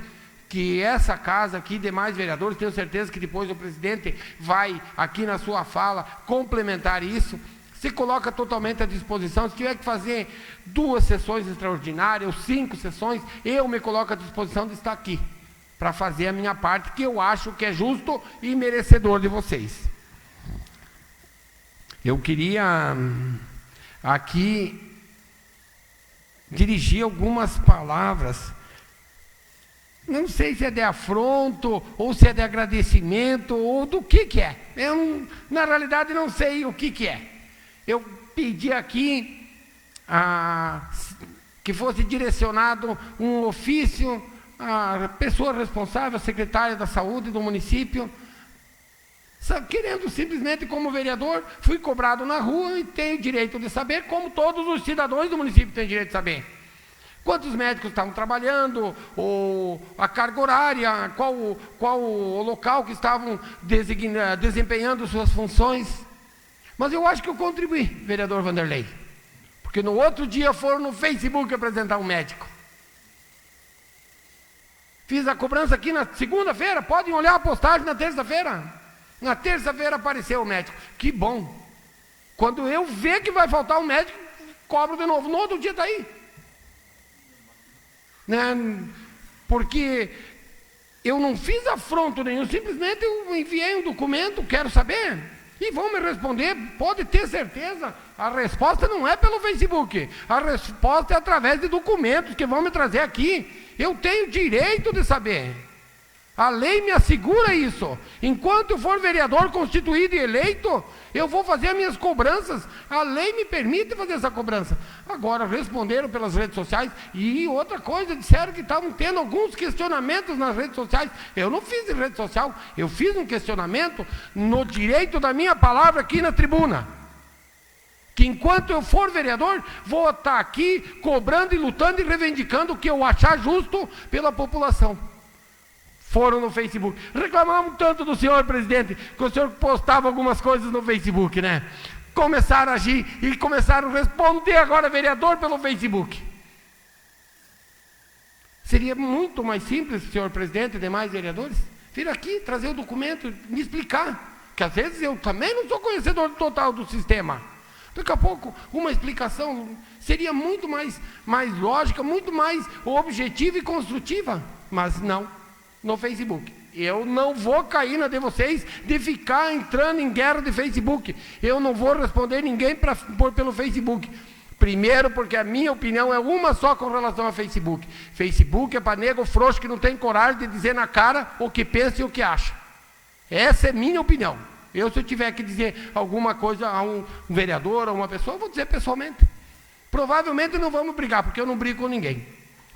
que essa casa aqui, demais vereadores, tenho certeza que depois o presidente vai aqui na sua fala complementar isso, se coloca totalmente à disposição. Se tiver que fazer 2 sessões extraordinárias ou 5 sessões, eu me coloco à disposição de estar aqui para fazer a minha parte, que eu acho que é justo e merecedor de vocês. Eu queria aqui dirigir algumas palavras, não sei se é de afronto, ou se é de agradecimento, ou do que é. Eu, na realidade, não sei o que é. Eu pedi aqui que fosse direcionado um ofício à pessoa responsável, a secretária da saúde do município, querendo simplesmente, como vereador, fui cobrado na rua e tenho direito de saber, como todos os cidadãos do município têm direito de saber. Quantos médicos estavam trabalhando, ou a carga horária, qual o local que estavam desempenhando suas funções. Mas eu acho que eu contribuí, vereador Vanderlei, porque no outro dia foram no Facebook apresentar um médico. Fiz a cobrança aqui na segunda-feira, podem olhar a postagem na terça-feira. Na terça-feira apareceu o médico. Que bom. Quando eu ver que vai faltar um médico, cobro de novo. No outro dia está aí. Né? Porque eu não fiz afronto nenhum, simplesmente eu enviei um documento, quero saber, e vão me responder, pode ter certeza, a resposta não é pelo Facebook, a resposta é através de documentos que vão me trazer aqui. Eu tenho direito de saber, a lei me assegura isso. Enquanto eu for vereador constituído e eleito, eu vou fazer as minhas cobranças, a lei me permite fazer essa cobrança. Agora, responderam pelas redes sociais, e outra coisa, disseram que estavam tendo alguns questionamentos nas redes sociais. Eu não fiz em rede social, eu fiz um questionamento no direito da minha palavra aqui na tribuna, que enquanto eu for vereador, vou estar aqui cobrando e lutando e reivindicando o que eu achar justo pela população. Foram no Facebook, reclamavam tanto do senhor presidente, que o senhor postava algumas coisas no Facebook, né? Começaram a agir e começaram a responder agora vereador pelo Facebook. Seria muito mais simples, senhor presidente e demais vereadores, vir aqui, trazer o documento, me explicar, que às vezes eu também não sou conhecedor total do sistema. Daqui a pouco, uma explicação seria muito mais lógica, muito mais objetiva e construtiva, mas não. No Facebook. Eu não vou cair na de vocês de ficar entrando em guerra de Facebook. Eu não vou responder ninguém pelo Facebook. Primeiro, porque a minha opinião é uma só com relação ao Facebook. Facebook é para nego frouxo que não tem coragem de dizer na cara o que pensa e o que acha. Essa é minha opinião. Se eu tiver que dizer alguma coisa a um vereador, a uma pessoa, eu vou dizer pessoalmente. Provavelmente não vamos brigar, porque eu não brigo com ninguém.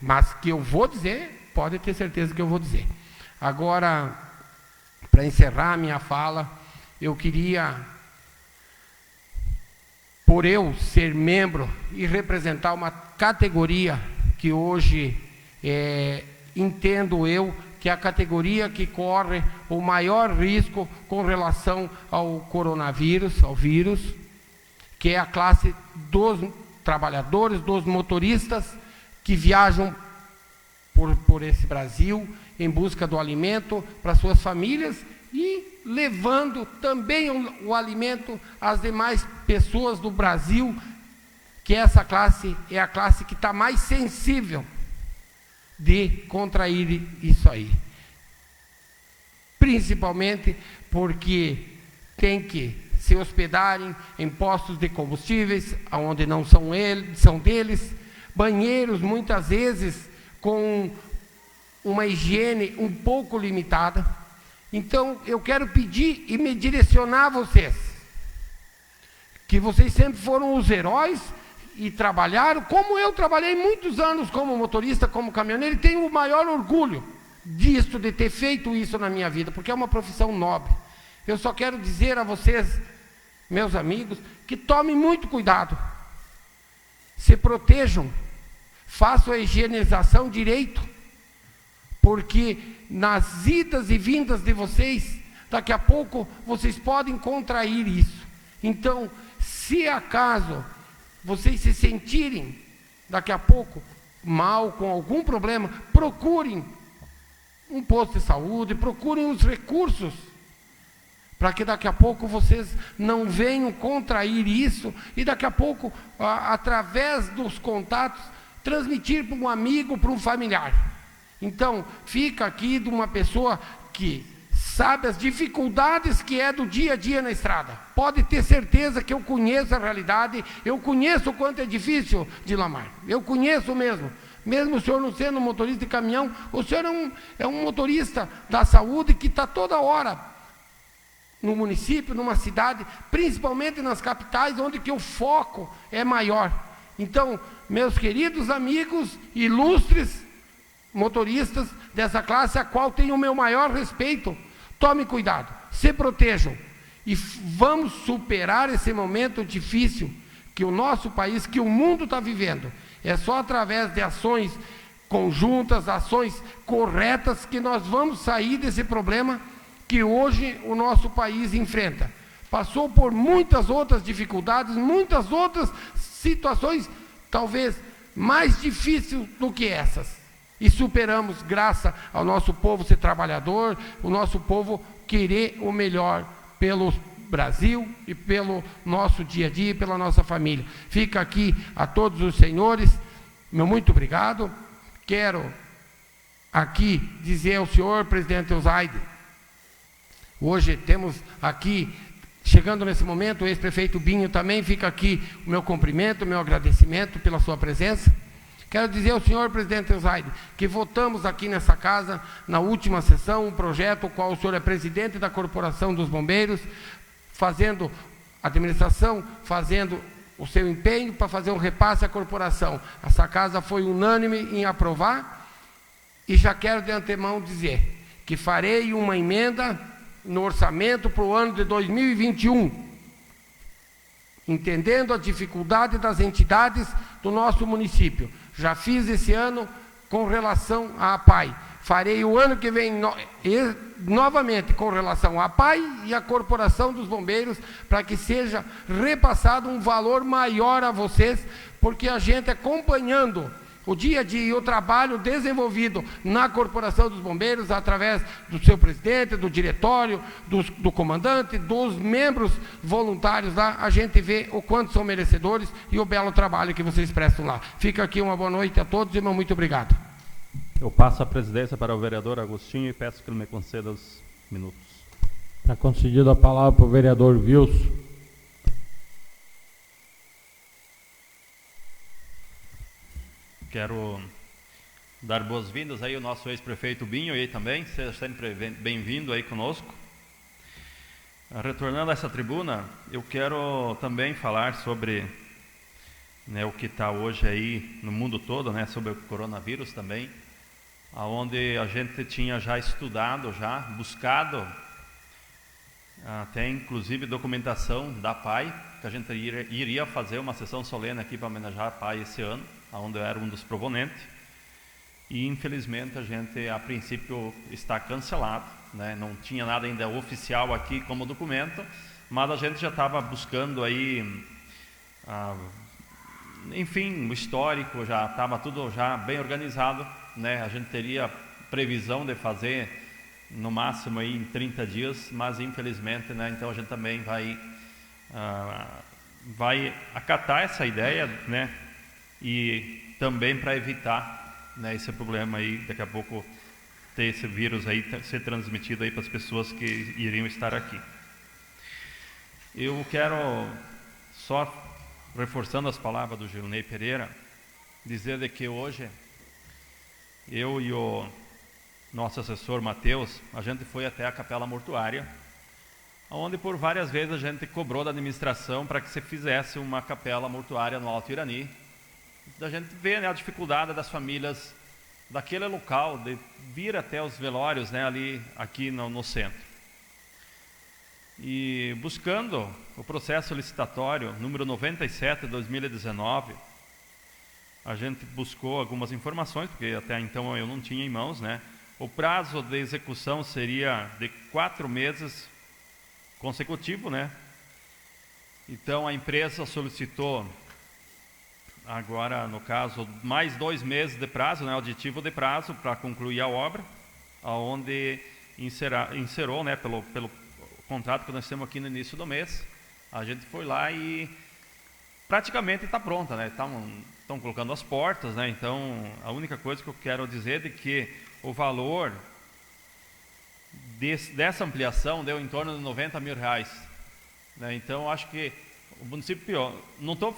Mas que eu vou dizer, pode ter certeza que eu vou dizer. Agora, para encerrar a minha fala, eu queria, por eu ser membro e representar uma categoria que hoje entendo eu que é a categoria que corre o maior risco com relação ao coronavírus, ao vírus, que é a classe dos trabalhadores, dos motoristas que viajam por esse Brasil em busca do alimento para suas famílias e levando também o alimento às demais pessoas do Brasil, que essa classe é a classe que está mais sensível de contrair isso aí. Principalmente porque tem que se hospedarem em postos de combustíveis, onde não são deles, banheiros muitas vezes com uma higiene um pouco limitada. Então, eu quero pedir e me direcionar a vocês, que vocês sempre foram os heróis e trabalharam, como eu trabalhei muitos anos como motorista, como caminhoneiro, e tenho o maior orgulho disso, de ter feito isso na minha vida, porque é uma profissão nobre. Eu só quero dizer a vocês, meus amigos, que tomem muito cuidado, se protejam, façam a higienização direito, porque nas idas e vindas de vocês, daqui a pouco vocês podem contrair isso. Então, se acaso vocês se sentirem daqui a pouco mal, com algum problema, procurem um posto de saúde, procurem os recursos, para que daqui a pouco vocês não venham contrair isso, e daqui a pouco, através dos contatos, transmitir para um amigo, para um familiar. Então, fica aqui de uma pessoa que sabe as dificuldades que é do dia a dia na estrada. Pode ter certeza que eu conheço a realidade, eu conheço o quanto é difícil, Dilamar. Eu conheço mesmo. Mesmo o senhor não sendo motorista de caminhão, o senhor é um motorista da saúde que está toda hora no município, numa cidade, principalmente nas capitais, onde que o foco é maior. Então, meus queridos amigos, ilustres motoristas dessa classe, a qual tenho o meu maior respeito, tome cuidado, se protejam e vamos superar esse momento difícil que o nosso país, que o mundo está vivendo. É só através de ações conjuntas, ações corretas, que nós vamos sair desse problema que hoje o nosso país enfrenta. Passou por muitas outras dificuldades, muitas outras situações, talvez mais difíceis do que essas. E superamos, graças ao nosso povo ser trabalhador, o nosso povo querer o melhor pelo Brasil e pelo nosso dia a dia e pela nossa família. Fica aqui a todos os senhores, meu muito obrigado. Quero aqui dizer ao senhor presidente Eusaide, hoje temos aqui, chegando nesse momento, o ex-prefeito Binho também, fica aqui o meu cumprimento, o meu agradecimento pela sua presença. Quero dizer ao senhor presidente Eusaide que votamos aqui nessa casa, na última sessão, um projeto, o qual o senhor é presidente da Corporação dos Bombeiros, fazendo administração, fazendo o seu empenho para fazer um repasse à corporação. Essa casa foi unânime em aprovar, e já quero de antemão dizer que farei uma emenda no orçamento para o ano de 2021, entendendo a dificuldade das entidades do nosso município. Já fiz esse ano com relação à APAI. Farei o ano que vem novamente com relação à APAI e à Corporação dos Bombeiros, para que seja repassado um valor maior a vocês, porque a gente acompanhando o dia a dia e o trabalho desenvolvido na Corporação dos Bombeiros, através do seu presidente, do diretório, do comandante, dos membros voluntários lá, a gente vê o quanto são merecedores e o belo trabalho que vocês prestam lá. Fica aqui uma boa noite a todos e meu muito obrigado. Eu passo a presidência para o vereador Agostinho e peço que ele me conceda os minutos. Está concedida a palavra para o vereador Wilson. Quero dar boas-vindas aí ao nosso ex-prefeito Binho aí também, seja sempre bem-vindo aí conosco. Retornando a essa tribuna, eu quero também falar sobre, né, o que está hoje aí no mundo todo, né, sobre o coronavírus também, aonde a gente tinha já estudado, já buscado, até inclusive documentação da APAI, que a gente iria fazer uma sessão solene aqui para homenagear a APAI esse ano, onde eu era um dos proponentes, e infelizmente a gente a princípio está cancelado, né? Não tinha nada ainda oficial aqui como documento, mas a gente já estava buscando aí, enfim, o histórico, já estava tudo já bem organizado, né? A gente teria previsão de fazer no máximo aí em 30 dias, mas infelizmente, né? Então a gente também vai acatar essa ideia, né? E também para evitar, né, esse problema aí, daqui a pouco ter esse vírus aí ser transmitido aí para as pessoas que iriam estar aqui. Eu quero, só reforçando as palavras do Gilney Pereira, dizer de que hoje eu e o nosso assessor Matheus, a gente foi até a capela mortuária, onde por várias vezes a gente cobrou da administração para que se fizesse uma capela mortuária no Alto Irani. A gente vê, né, a dificuldade das famílias daquele local de vir até os velórios, né, aqui no centro. E buscando o processo licitatório número 97 de 2019, a gente buscou algumas informações, porque até então eu não tinha em mãos, né? O prazo de execução seria de 4 meses consecutivo, né? Então a empresa solicitou agora, no caso, mais 2 meses de prazo, né, aditivo de prazo para concluir a obra, aonde inserou, né, pelo contrato que nós temos aqui no início do mês. A gente foi lá e praticamente está pronta, né? Estão colocando as portas, né? Então a única coisa que eu quero dizer é que o valor dessa ampliação deu em torno de R$90 mil, né? Então acho que o município, não estou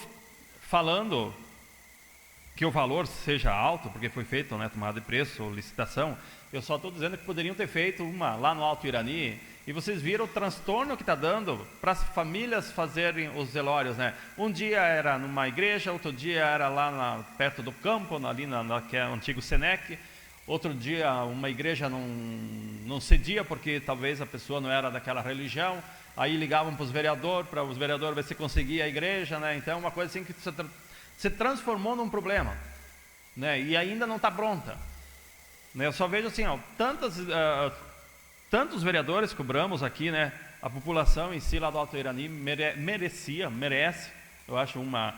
falando que o valor seja alto, porque foi feito, né, tomada de preço, licitação. Eu só estou dizendo que poderiam ter feito uma lá no Alto Irani, e vocês viram o transtorno que está dando para as famílias fazerem os velórios, né? Um dia era numa igreja, outro dia era lá perto do campo, ali que é o antigo Senec. Outro dia uma igreja não cedia porque talvez a pessoa não era daquela religião. Aí ligavam para os vereadores ver se conseguia a igreja, né? Então uma coisa assim que se transformou num problema, né? E ainda não está pronta, né? Eu só vejo assim, ó, tantos vereadores cobramos aqui, né? A população em si lá do Alto Irani merece, eu acho, uma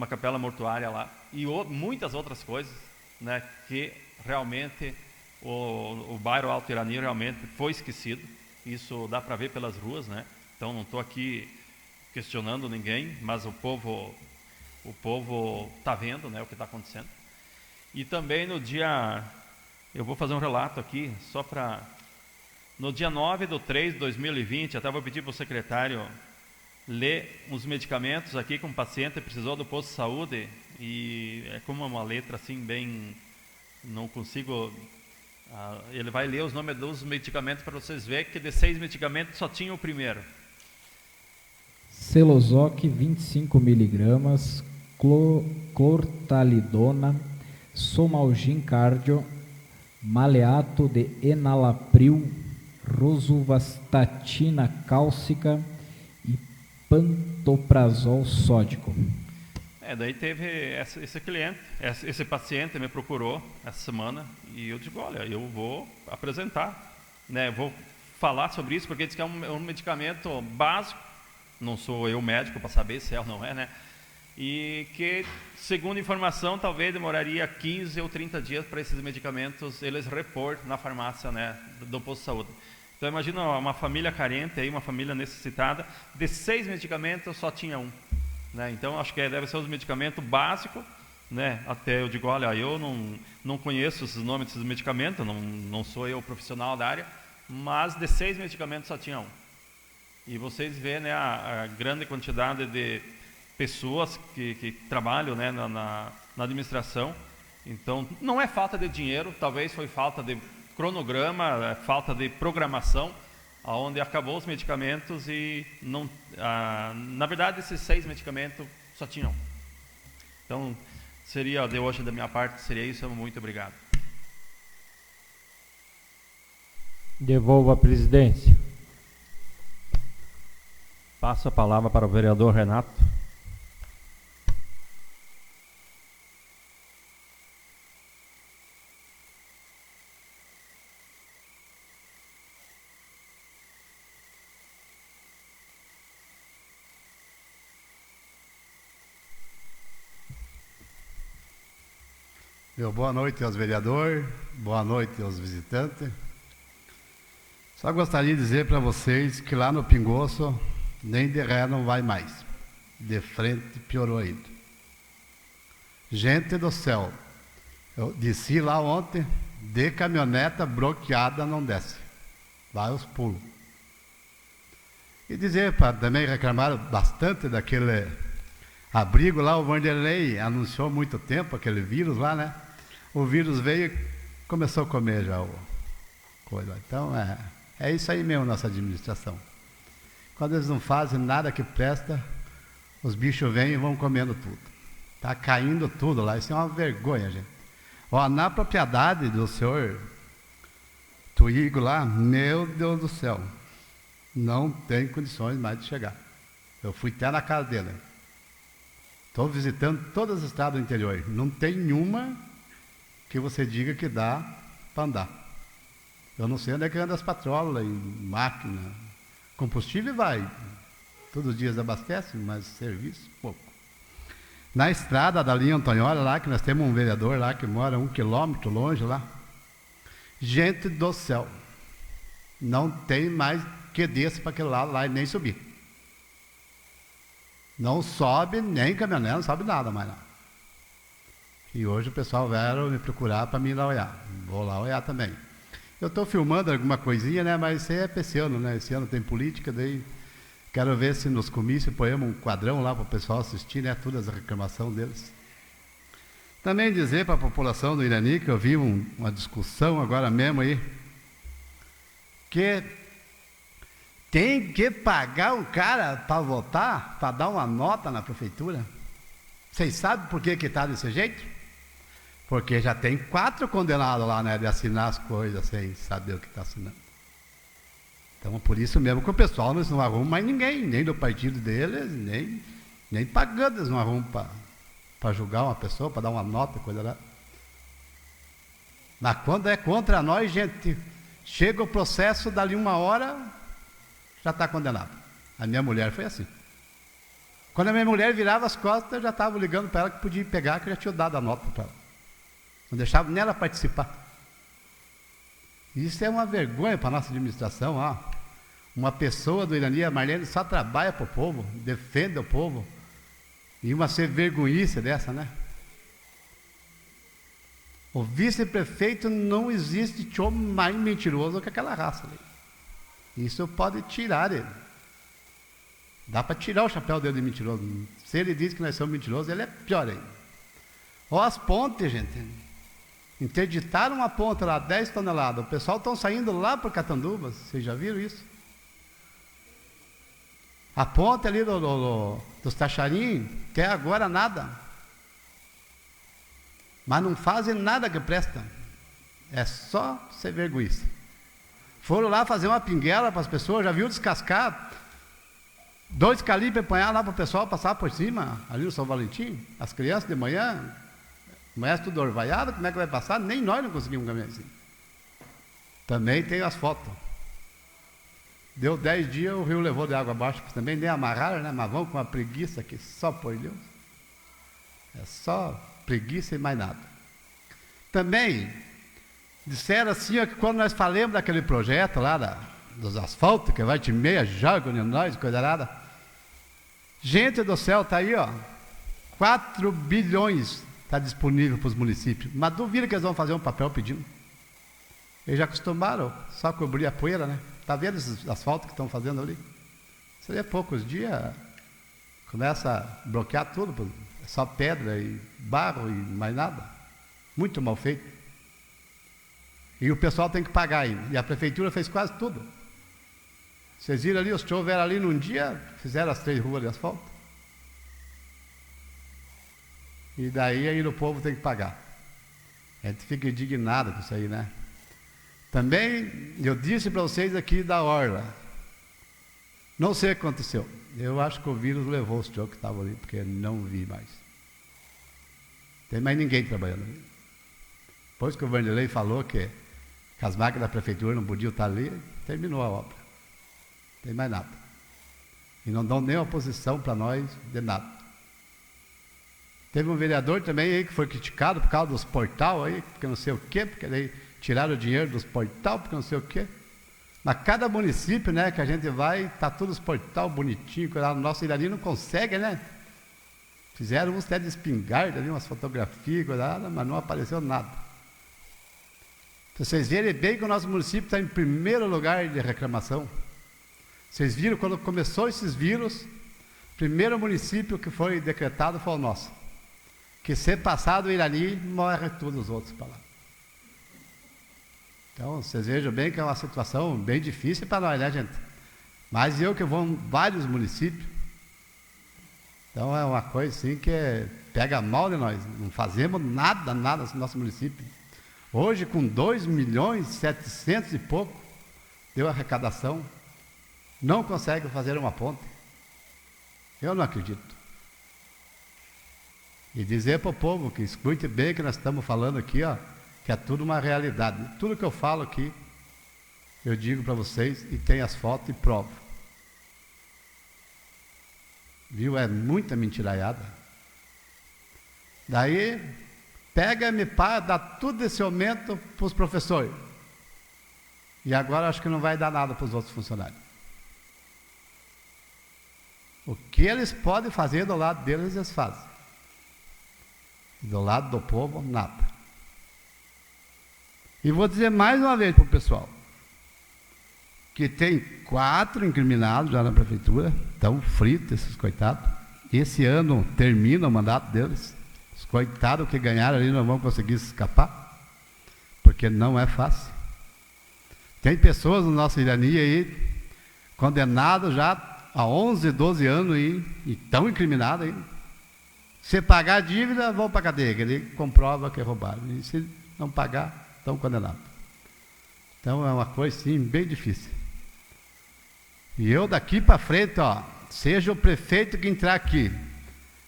capela mortuária lá e muitas outras coisas, né? Que realmente o bairro Alto Irani realmente foi esquecido. Isso dá para ver pelas ruas, né? Então não estou aqui questionando ninguém, mas o povo está vendo, né, o que está acontecendo. E também eu vou fazer um relato aqui, no dia 9/3/2020, até vou pedir para o secretário ler os medicamentos aqui que um paciente precisou do posto de saúde, e é como uma letra assim bem, não consigo, ele vai ler os nomes dos medicamentos para vocês verem que de 6 medicamentos só tinha o primeiro. Celozoc 25 mg, clortalidona, somalgin cardio, maleato de enalapril, rosuvastatina cálcica e pantoprazol sódico. Daí teve esse cliente, esse paciente me procurou essa semana e eu digo, olha, eu vou apresentar, né, vou falar sobre isso, porque diz que é um medicamento básico, não sou eu médico para saber se é ou não é, né? E que, segundo informação, talvez demoraria 15 ou 30 dias para esses medicamentos eles repor na farmácia, né, do posto de saúde. Então imagina uma família carente, aí, uma família necessitada, de 6 medicamentos só tinha um, né? Então acho que deve ser os medicamentos básicos, né? Até eu digo, olha, eu não conheço os nomes desses medicamentos, não sou eu profissional da área, mas de 6 medicamentos só tinha um. E vocês veem, né, a grande quantidade de pessoas que trabalham, né, na administração. Então, não é falta de dinheiro, talvez foi falta de cronograma, falta de programação, onde acabou os medicamentos e na verdade esses 6 medicamentos só tinham. Então, seria de hoje da minha parte, seria isso. Muito obrigado. Devolvo a presidência. Passo a palavra para o vereador Renato. Boa noite aos vereadores, boa noite aos visitantes. Só gostaria de dizer para vocês que lá no Pingoço nem de ré não vai mais. De frente piorou ainda. Gente do céu, eu desci lá ontem, de caminhoneta bloqueada não desce. Vai os pulos. E dizer, também reclamaram bastante daquele abrigo lá, o Vanderlei anunciou há muito tempo aquele vírus lá, né? O vírus veio e começou a comer já coisa. Então, é isso aí mesmo, nossa administração. Quando eles não fazem nada que presta, os bichos vêm e vão comendo tudo. Está caindo tudo lá, isso é uma vergonha, gente. Ó, na propriedade do senhor Tuigo lá, meu Deus do céu, não tem condições mais de chegar. Eu fui até na casa dele. Estou visitando todas as estradas do interior. Não tem nenhuma que você diga que dá para andar. Eu não sei onde é que anda as patrolas, em máquina. Combustível vai. Todos os dias abastece, mas serviço, pouco. Na estrada da linha Antonioli, lá, que nós temos um vereador lá que mora 1 quilômetro longe lá. Gente do céu, não tem mais que desça para aquele lado lá e nem subir. Não sobe nem caminhonete, não sobe nada mais lá. E hoje o pessoal veio me procurar para mim ir lá olhar. Vou lá olhar também. Eu estou filmando alguma coisinha, né? Mas isso é para esse ano, né? Esse ano tem política, daí quero ver se nos comícios põemos um quadrão lá para o pessoal assistir, né? Todas as reclamações deles. Também dizer para a população do Irani, que eu vi uma discussão agora mesmo aí, que tem que pagar um cara para votar, para dar uma nota na prefeitura. Vocês sabem por que está desse jeito? Porque já tem 4 condenados lá, né, de assinar as coisas sem saber o que está assinando. Então, por isso mesmo que o pessoal não arruma mais ninguém, nem do partido deles, nem pagando eles não arrumam para julgar uma pessoa, para dar uma nota, coisa lá. Mas quando é contra nós, gente, chega o processo, dali 1 hora, já está condenado. A minha mulher foi assim. Quando a minha mulher virava as costas, eu já estava ligando para ela que podia pegar, que eu já tinha dado a nota para ela. Não deixava nem ela participar. Isso é uma vergonha para a nossa administração. Ó. Uma pessoa do Irani, a Marlene, só trabalha para o povo, defende o povo. E uma ser vergonhice dessa, né? O vice-prefeito não existe homem mais mentiroso que aquela raça ali. Isso pode tirar ele. Dá para tirar o chapéu dele de mentiroso. Se ele diz que nós somos mentirosos, ele é pior ainda. Ó, as pontes, gente. Interditaram uma ponte lá, 10 toneladas. O pessoal estão saindo lá para Catanduvas. Vocês já viram isso? A ponte ali dos Tacharim, até agora nada. Mas não fazem nada que presta. É só ser vergonhice. Foram lá fazer uma pinguela para as pessoas, já viu descascar 2 calibres apanhar lá para o pessoal passar por cima, ali no São Valentim, as crianças de manhã, tudo orvaiado, como é que vai passar? Nem nós não conseguimos caminhar assim. Também tem as fotos. Deu 10 dias, o rio levou de água abaixo, também nem amarraram, né? Mas vão com uma preguiça que só por Deus. É só preguiça e mais nada. Também disseram assim, ó, que quando nós falamos daquele projeto lá dos asfaltos, que vai te meia joga em nós, coisa nada. Gente do céu, está aí, ó, 4 bilhões está disponível para os municípios. Mas duvido que eles vão fazer um papel pedindo. Eles já acostumaram, só cobrir a poeira, né? Está vendo esses asfaltos que estão fazendo ali? Seria poucos dias, começa a bloquear tudo, é só pedra e barro e mais nada. Muito mal feito. E o pessoal tem que pagar ainda. E a prefeitura fez quase tudo. Vocês viram ali, os choveram ali num dia, fizeram as 3 ruas de asfalto. E daí ainda o povo tem que pagar. A gente fica indignado com isso aí, né? Também, eu disse para vocês aqui da Orla. Não sei o que aconteceu. Eu acho que o vírus levou os senhores que estavam ali, porque não vi mais. Tem mais ninguém trabalhando ali. Depois que o Vanderlei falou que as máquinas da prefeitura não podiam estar ali, terminou a obra. Não tem mais nada. E não dão nem oposição para nós de nada. Teve um vereador também aí que foi criticado por causa dos portal aí, porque não sei o quê, porque daí tiraram o dinheiro dos portal, porque não sei o quê. Mas cada município, né, que a gente vai, está todos os portal bonitinho, no nosso Irani não consegue, né? Fizeram uns até de espingarda ali, umas fotografias, mas não apareceu nada. Vocês verem bem que o nosso município está em primeiro lugar de reclamação. Vocês viram quando começou esses vírus, o primeiro município que foi decretado foi o nosso. Que se passar do Irani, morre todos os outros para lá. Então, vocês vejam bem que é uma situação bem difícil para nós, né, gente? Mas eu que vou em vários municípios, então é uma coisa assim que pega mal de nós. Não fazemos nada no nosso município. Hoje, com 2.700.000 e pouco, deu arrecadação, não consegue fazer uma ponte. Eu não acredito. E dizer para o povo que escute bem que nós estamos falando aqui, ó, que é tudo uma realidade. Tudo que eu falo aqui, eu digo para vocês e tem as fotos e provo. Viu? É muita mentiraiada. Daí, pega, me paga, dá tudo esse aumento para os professores. E agora acho que não vai dar nada para os outros funcionários. O que eles podem fazer do lado deles, eles fazem. Do lado do povo, nada. E vou dizer mais uma vez para o pessoal, que tem 4 incriminados já na prefeitura, estão fritos esses coitados. Esse ano termina o mandato deles. Os coitados que ganharam ali não vão conseguir escapar, porque não é fácil. Tem pessoas no nosso Irani aí, condenados já há 11, 12 anos aí, e estão incriminados ainda. Se pagar a dívida, vão para a cadeia, que ele comprova que roubaram. E se não pagar, estão condenados. Então é uma coisa, sim, bem difícil. E eu daqui para frente, ó, seja o prefeito que entrar aqui,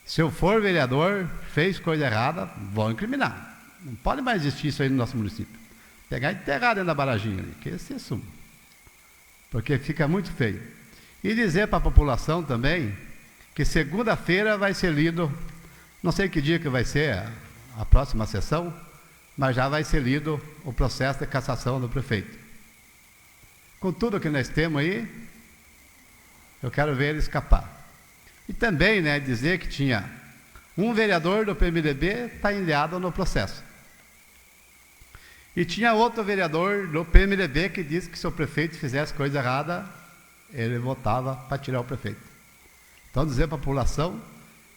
se eu for vereador, fez coisa errada, vou incriminar. Não pode mais existir isso aí no nosso município. Pegar e enterrar dentro da baraginha ali, que esse é sumo. Porque fica muito feio. E dizer para a população também que segunda-feira vai ser lido, não sei que dia que vai ser a próxima sessão, mas já vai ser lido o processo de cassação do prefeito. Com tudo que nós temos aí, eu quero ver ele escapar. E também, né, dizer que tinha um vereador do PMDB está ilhado no processo. E tinha outro vereador do PMDB que disse que se o prefeito fizesse coisa errada, ele votava para tirar o prefeito. Então, dizer para a população,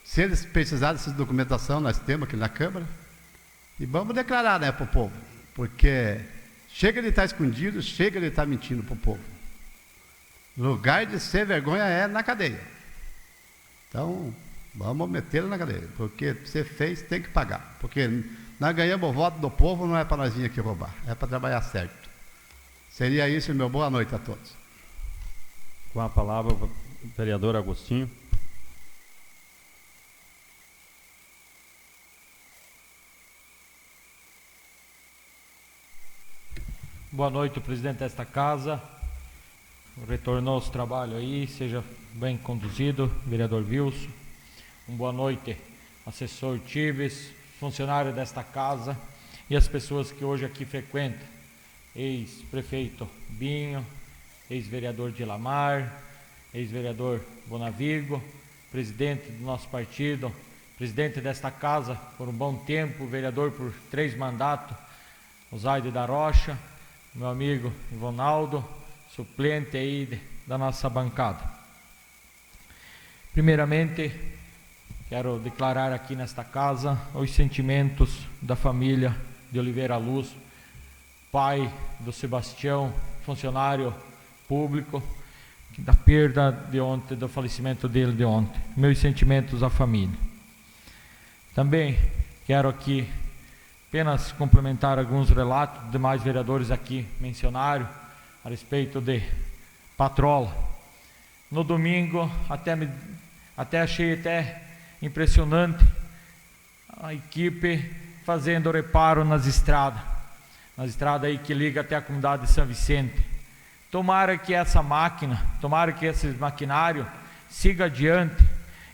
se eles precisarem dessa documentação, nós temos aqui na Câmara, e vamos declarar, né, para o povo, porque chega de estar escondido, chega de estar mentindo para o povo. Lugar de ser vergonha é na cadeia. Então, vamos metê-lo na cadeia, porque você fez, tem que pagar, porque nós ganhamos o voto do povo, não é para nós vir aqui roubar, é para trabalhar certo. Seria isso, meu boa noite a todos. Com a palavra, o vereador Agostinho. Boa noite, o presidente desta casa. Retornou aos trabalhos aí, seja bem conduzido, vereador Wilson. Boa noite, assessor Tives, funcionário desta casa e as pessoas que hoje aqui frequentam. Ex-prefeito Binho, ex-vereador Dilamar, ex-vereador Bonavigo, presidente do nosso partido, presidente desta casa por um bom tempo, vereador por 3 mandatos, Osaide da Rocha, meu amigo Ivonaldo, suplente aí da nossa bancada. Primeiramente, quero declarar aqui nesta casa os sentimentos da família de Oliveira Luz, pai do Sebastião, funcionário público, da perda de ontem, do falecimento dele de ontem. Meus sentimentos à família. Também quero aqui apenas complementar alguns relatos de demais vereadores aqui mencionaram a respeito de patrola. No domingo, até achei impressionante a equipe fazendo reparo nas estradas aí que liga até a comunidade de São Vicente. Tomara que essa máquina, tomara que esse maquinário siga adiante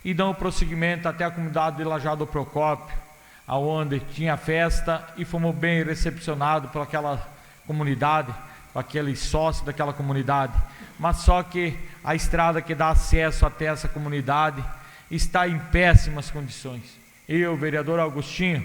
e dê um prosseguimento até a comunidade de Lajado Procópio, aonde tinha festa e fomos bem recepcionados por aquela comunidade, por aqueles sócios daquela comunidade. Mas só que a estrada que dá acesso até essa comunidade está em péssimas condições. Eu, vereador Agostinho,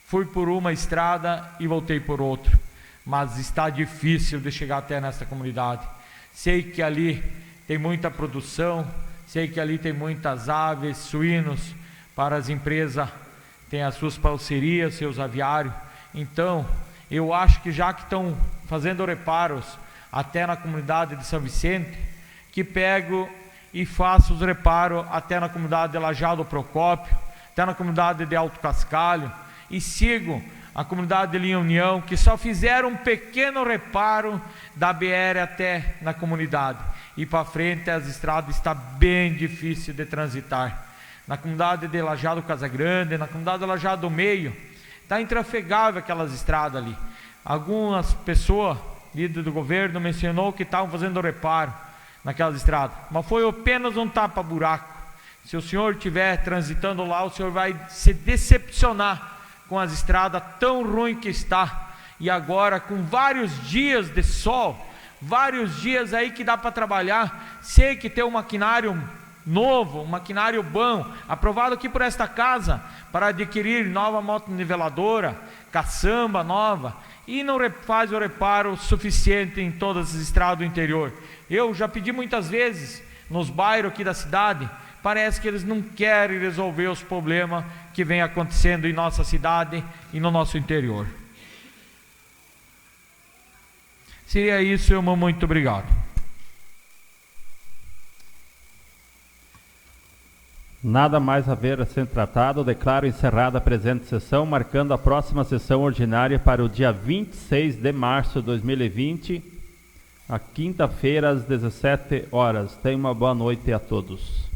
fui por uma estrada e voltei por outra, mas está difícil de chegar até nessa comunidade. Sei que ali tem muita produção, sei que ali tem muitas aves, suínos, para as empresas, tem as suas parcerias, seus aviários. Então, eu acho que já que estão fazendo reparos até na comunidade de São Vicente, que pego e faço os reparos até na comunidade de Lajado Procópio, até na comunidade de Alto Cascalho, e sigo a comunidade de Linha União, que só fizeram um pequeno reparo da BR até na comunidade. E para frente as estradas está bem difícil de transitar. Na comunidade de Lajado Casa Grande, na comunidade de Lajado do Meio, está intrafegável aquelas estradas ali. Algumas pessoas, líder do governo, mencionou que estavam fazendo reparo naquelas estradas, mas foi apenas um tapa-buraco. Se o senhor estiver transitando lá, o senhor vai se decepcionar com as estradas tão ruins que está, e agora com vários dias de sol, vários dias aí que dá para trabalhar. Sei que tem um maquinário novo, um maquinário bom, aprovado aqui por esta casa, para adquirir nova moto niveladora, caçamba nova, e não faz o reparo suficiente em todas as estradas do interior. Eu já pedi muitas vezes, nos bairros aqui da cidade, parece que eles não querem resolver os problemas que vem acontecendo em nossa cidade e no nosso interior. Seria isso, irmão, muito obrigado. Nada mais haver a ser tratado, declaro encerrada a presente sessão, marcando a próxima sessão ordinária para o dia 26 de março de 2020, a quinta-feira, às 17 horas. Tenha uma boa noite a todos.